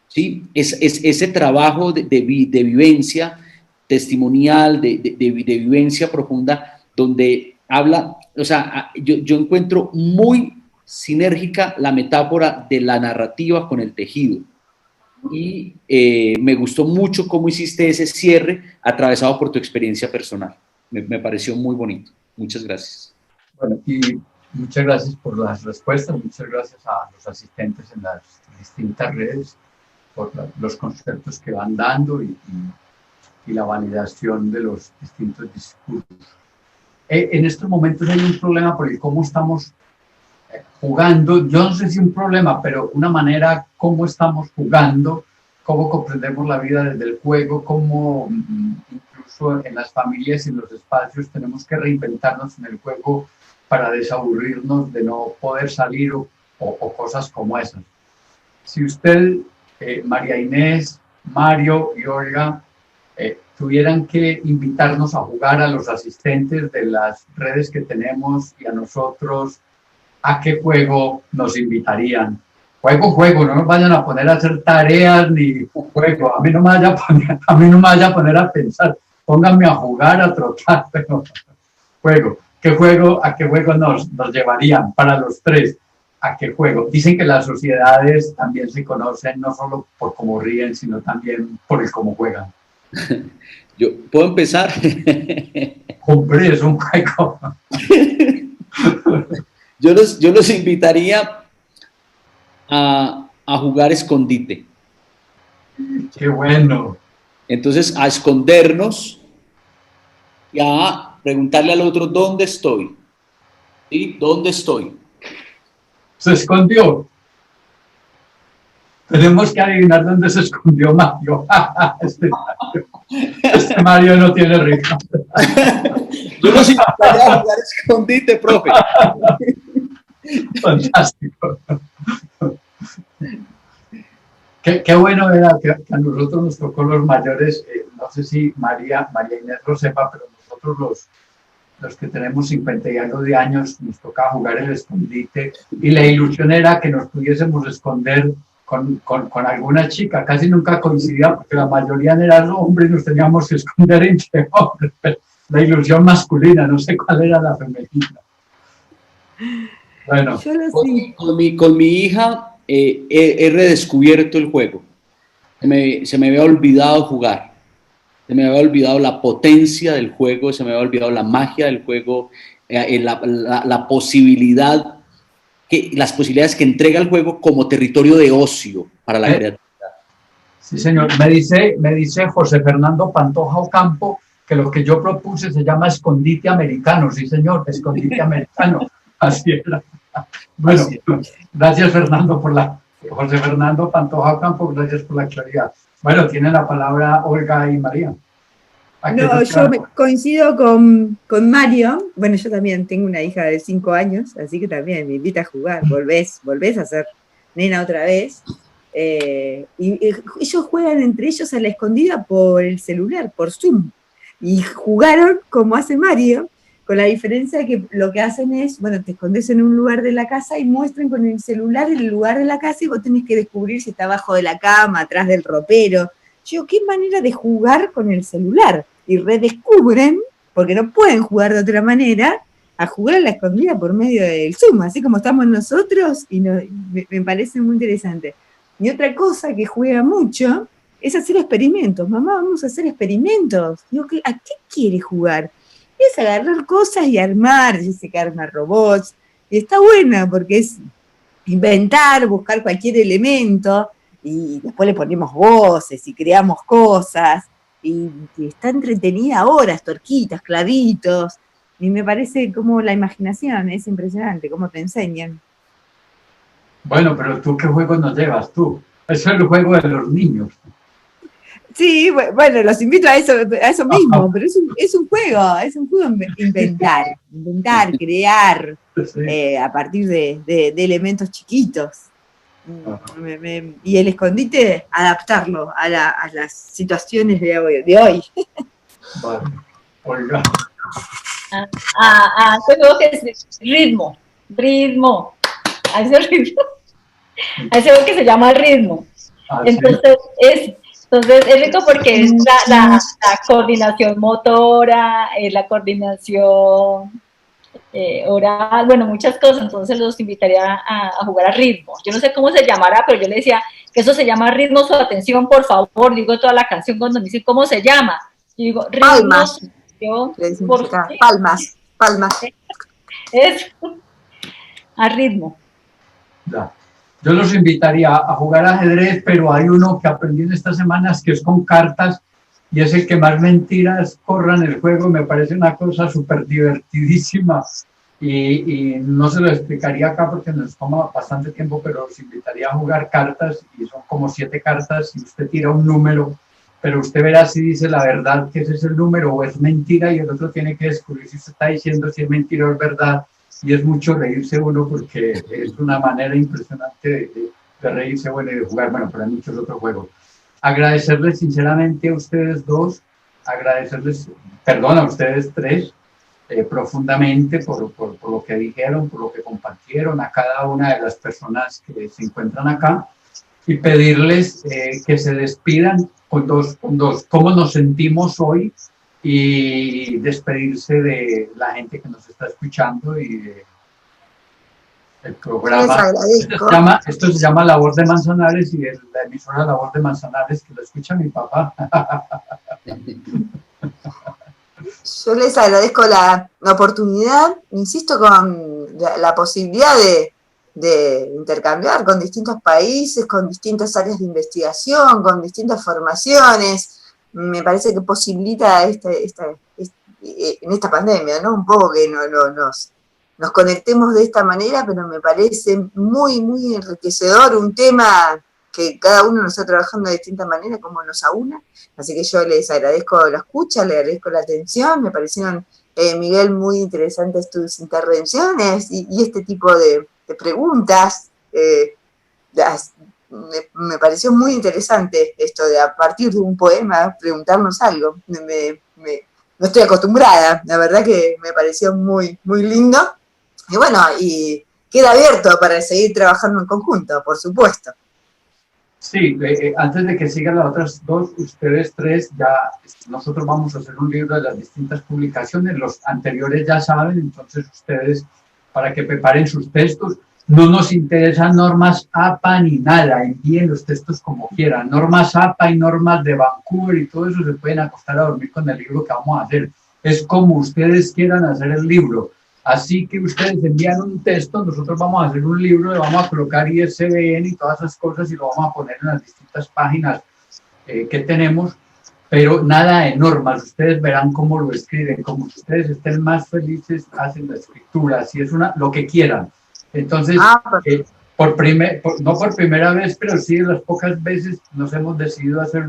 Speaker 4: ¿Sí? Es ese trabajo de vivencia testimonial, de vivencia profunda, donde habla, o sea, yo encuentro muy sinérgica la metáfora de la narrativa con el tejido. Y me gustó mucho cómo hiciste ese cierre atravesado por tu experiencia personal. Me pareció muy bonito. Muchas gracias.
Speaker 1: Bueno, y muchas gracias por las respuestas, muchas gracias a los asistentes en las distintas redes. por los conceptos que van dando y la validación de los distintos discursos. En estos momentos hay un problema por el cómo estamos jugando, yo no sé si un problema, pero una manera cómo estamos jugando, cómo comprendemos la vida desde el juego, cómo incluso en las familias y en los espacios tenemos que reinventarnos en el juego para desaburrirnos de no poder salir o cosas como esas. Si usted, María Inés, Mario y Olga, tuvieran que invitarnos a jugar a los asistentes de las redes que tenemos y a nosotros, ¿a qué juego nos invitarían? Juego, no nos vayan a poner a hacer tareas ni juego, a mí no me vaya a poner a pensar, pónganme a jugar, a trotar, pero juego. ¿A qué juego nos llevarían para los tres? ¿A qué juego? Dicen que las sociedades también se conocen no solo por cómo ríen, sino también por el cómo juegan.
Speaker 4: ¿Yo puedo empezar?
Speaker 1: Hombre, es un juego.
Speaker 4: Yo los invitaría a jugar escondite.
Speaker 1: ¡Qué bueno!
Speaker 4: Entonces, a escondernos y a preguntarle al otro, ¿dónde estoy? ¿Sí? ¿Dónde estoy?
Speaker 1: Se escondió. Tenemos que adivinar dónde se escondió Mario. Este Mario no tiene risa.
Speaker 4: Yo los invitaría a jugar escondite, profe.
Speaker 1: Fantástico. Qué bueno era que a nosotros nos tocó los mayores, no sé si María Inés lo sepa, pero nosotros los que tenemos 50 y algo de años nos tocaba jugar el escondite y la ilusión era que nos pudiésemos esconder con alguna chica. Casi nunca coincidía porque la mayoría eran hombres y nos teníamos que esconder entre hombres. La ilusión masculina, no sé cuál era la femenina. Bueno,
Speaker 4: con mi hija he redescubierto el juego. Se me había olvidado jugar. Se me había olvidado la potencia del juego, se me había olvidado la magia del juego, la posibilidad, las posibilidades que entrega el juego como territorio de ocio para la creatividad.
Speaker 1: Sí, señor. Me dice José Fernando Pantoja Ocampo que lo que yo propuse se llama escondite americano. Sí, señor, escondite americano. Así era. Bueno, gracias José Fernando Pantoja Ocampo, gracias por la claridad. Bueno, tiene la palabra Olga y María.
Speaker 2: No, yo coincido con Mario. Bueno, yo también tengo una hija de 5 años, así que también me invita a jugar. Volvés a ser nena otra vez. Y ellos juegan entre ellos a la escondida por el celular, por Zoom. Y jugaron como hace Mario, con la diferencia de que lo que hacen es, bueno, te escondes en un lugar de la casa y muestran con el celular el lugar de la casa y vos tenés que descubrir si está abajo de la cama, atrás del ropero. Yo, qué manera de jugar con el celular. Y redescubren, porque no pueden jugar de otra manera, a jugar a la escondida por medio del Zoom, así como estamos nosotros, y me parece muy interesante. Y otra cosa que juega mucho es hacer experimentos. Mamá, vamos a hacer experimentos. Digo, ¿a qué quiere jugar? Y es agarrar cosas y armar, dice que arma robots, y está buena porque es inventar, buscar cualquier elemento, y después le ponemos voces y creamos cosas, y está entretenida horas, torquitas, clavitos, y me parece como la imaginación es impresionante, cómo te enseñan.
Speaker 1: Bueno, pero ¿tú qué juegos nos llevas tú? Eso es el juego de los niños.
Speaker 2: Sí, bueno, los invito a eso mismo, pero es un juego inventar, crear, sí. A partir de elementos chiquitos. Y el escondite, adaptarlo a las situaciones de hoy.
Speaker 1: Vale. Olga.
Speaker 3: Juego que es ritmo. A ese juego que se llama ritmo. Entonces, sí. Entonces es rico porque es la coordinación motora, la coordinación oral, bueno, muchas cosas. Entonces los invitaría a jugar a ritmo. Yo no sé cómo se llamará, pero yo le decía que eso se llama ritmo, su atención, por favor. Digo toda la canción cuando me dicen cómo se llama. Yo digo ritmo,
Speaker 2: palmas. Palmas.
Speaker 3: Es a ritmo.
Speaker 1: Ya. Yo los invitaría a jugar ajedrez, pero hay uno que aprendí en estas semanas que es con cartas y es el que más mentiras corran el juego. Me parece una cosa súper divertidísima y no se lo explicaría acá porque nos toma bastante tiempo, pero os invitaría a jugar cartas y son como 7 cartas y usted tira un número, pero usted verá si dice la verdad que ese es el número o es mentira y el otro tiene que descubrir si usted está diciendo si es mentira o es verdad. Y es mucho reírse uno porque es una manera impresionante de reírse bueno y de jugar. Bueno, pero hay muchos otros juegos. Agradecerles sinceramente a ustedes dos, agradecerles, perdón, a ustedes tres, profundamente por lo que dijeron, por lo que compartieron, a cada una de las personas que se encuentran acá y pedirles que se despidan con dos, cómo nos sentimos hoy y despedirse de la gente que nos está escuchando y del programa. Esto se llama La Voz de Manzanares y la emisora La Voz de Manzanares, que lo escucha mi papá.
Speaker 2: Yo les agradezco la oportunidad, insisto, con la posibilidad de intercambiar con distintos países, con distintas áreas de investigación, con distintas formaciones. Me parece que posibilita en esta pandemia, ¿no? Un poco que nos conectemos de esta manera, pero me parece muy, muy enriquecedor, un tema que cada uno nos está trabajando de distinta manera, como nos aúna. Así que yo les agradezco la escucha, les agradezco la atención, me parecieron, Miguel, muy interesantes tus intervenciones y este tipo de preguntas. Me pareció muy interesante esto de a partir de un poema preguntarnos algo. No estoy acostumbrada, la verdad que me pareció muy, muy lindo. Y bueno, y queda abierto para seguir trabajando en conjunto, por supuesto.
Speaker 1: Sí, antes de que sigan las otras dos, ustedes tres, ya nosotros vamos a hacer un libro de las distintas publicaciones, los anteriores ya saben, entonces ustedes, para que preparen sus textos, no nos interesan normas APA ni nada, envíen los textos como quieran, normas APA y normas de Vancouver y todo eso se pueden acostar a dormir con el libro que vamos a hacer, es como ustedes quieran hacer el libro. Así que ustedes envían un texto, nosotros vamos a hacer un libro, le vamos a colocar ISBN y todas esas cosas y lo vamos a poner en las distintas páginas que tenemos, pero nada de normas, ustedes verán cómo lo escriben, como ustedes estén más felices, hacen la escritura, si es lo que quieran. Entonces, no por primera vez, pero sí de las pocas veces nos hemos decidido hacer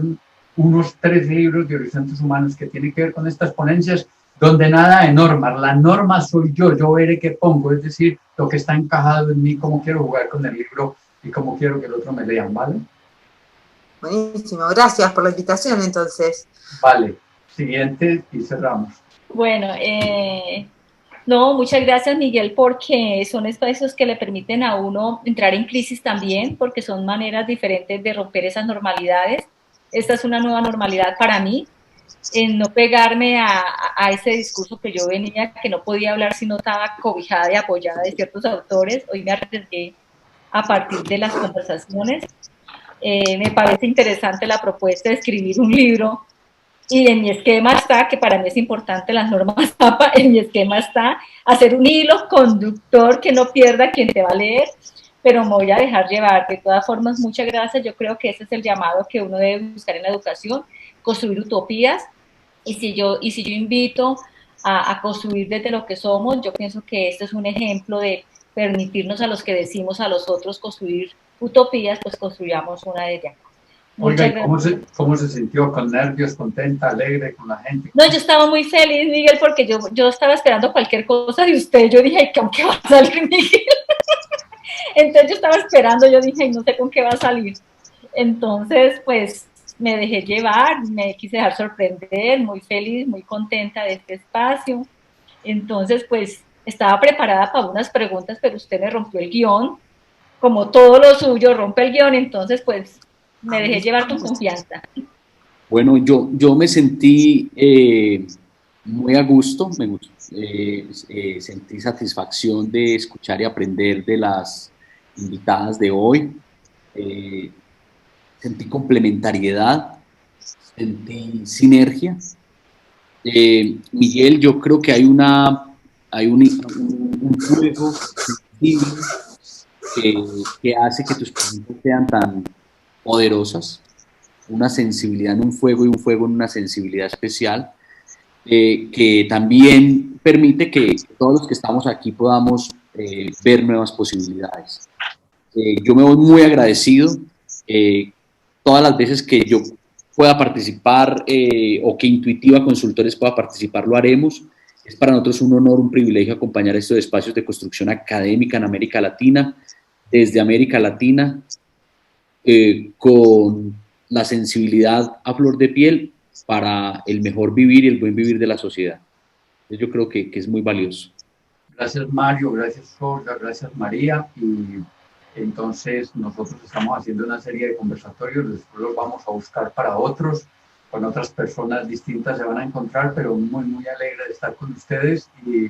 Speaker 1: unos 3 libros de Horizontes Humanos que tienen que ver con estas ponencias, donde nada de normas, la norma soy yo veré qué pongo, es decir, lo que está encajado en mí, cómo quiero jugar con el libro y cómo quiero que el otro me lean, ¿vale?
Speaker 2: Buenísimo, gracias por la invitación entonces.
Speaker 1: Vale, siguiente y cerramos.
Speaker 3: Bueno, no, muchas gracias Miguel, porque son espacios que le permiten a uno entrar en crisis también, porque son maneras diferentes de romper esas normalidades. Esta es una nueva normalidad para mí, en no pegarme a ese discurso que yo venía, que no podía hablar si no estaba cobijada y apoyada de ciertos autores. Hoy me arriesgué a partir de las conversaciones. Me parece interesante la propuesta de escribir un libro y en mi esquema está, que para mí es importante las normas APA, en mi esquema está hacer un hilo conductor que no pierda quien te va a leer, pero me voy a dejar llevar. De todas formas, muchas gracias. Yo creo que ese es el llamado que uno debe buscar en la educación, construir utopías. Y si yo invito a construir desde lo que somos, yo pienso que este es un ejemplo de permitirnos a los que decimos a los otros construir utopías, pues construyamos una de ellas.
Speaker 1: Oiga, ¿cómo se sintió? ¿Con nervios, contenta, alegre con la gente?
Speaker 3: No, yo estaba muy feliz, Miguel, porque yo estaba esperando cualquier cosa de usted. Yo dije, ¿con qué va a salir, Miguel? Entonces yo estaba esperando, yo dije, no sé con qué va a salir. Entonces, pues, me dejé llevar, me quise dejar sorprender, muy feliz, muy contenta de este espacio. Entonces, pues, estaba preparada para unas preguntas, pero usted me rompió el guión, como todo lo suyo, rompe el guión, entonces, pues, me dejé llevar con confianza.
Speaker 4: Bueno, yo me sentí muy a gusto, sentí satisfacción de escuchar y aprender de las invitadas de hoy. Sentí complementariedad, sentí sinergia. Miguel, yo creo que hay un juego sensible que hace que tus preguntas sean tan poderosas, una sensibilidad en un fuego y un fuego en una sensibilidad especial, que también permite que todos los que estamos aquí podamos ver nuevas posibilidades. Yo me voy muy agradecido. Todas las veces que yo pueda participar o que Intuitiva Consultores pueda participar, lo haremos. Es para nosotros un honor, un privilegio acompañar estos espacios de construcción académica en América Latina, desde América Latina, con la sensibilidad a flor de piel para el mejor vivir y el buen vivir de la sociedad. Yo creo que es muy valioso.
Speaker 1: Gracias, Mario, gracias, Olga, gracias, María. Y entonces nosotros estamos haciendo una serie de conversatorios, después los vamos a buscar para otros, con otras personas distintas se van a encontrar, pero muy, muy alegre de estar con ustedes y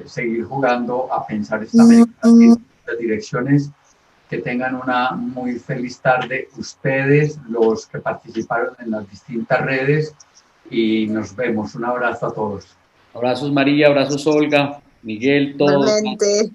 Speaker 1: seguir jugando a pensar esta América Latina en las direcciones. Que tengan una muy feliz tarde ustedes, los que participaron en las distintas redes, y nos vemos. Un abrazo a todos.
Speaker 4: Abrazos María, abrazos Olga, Miguel, todos.
Speaker 2: Igualmente.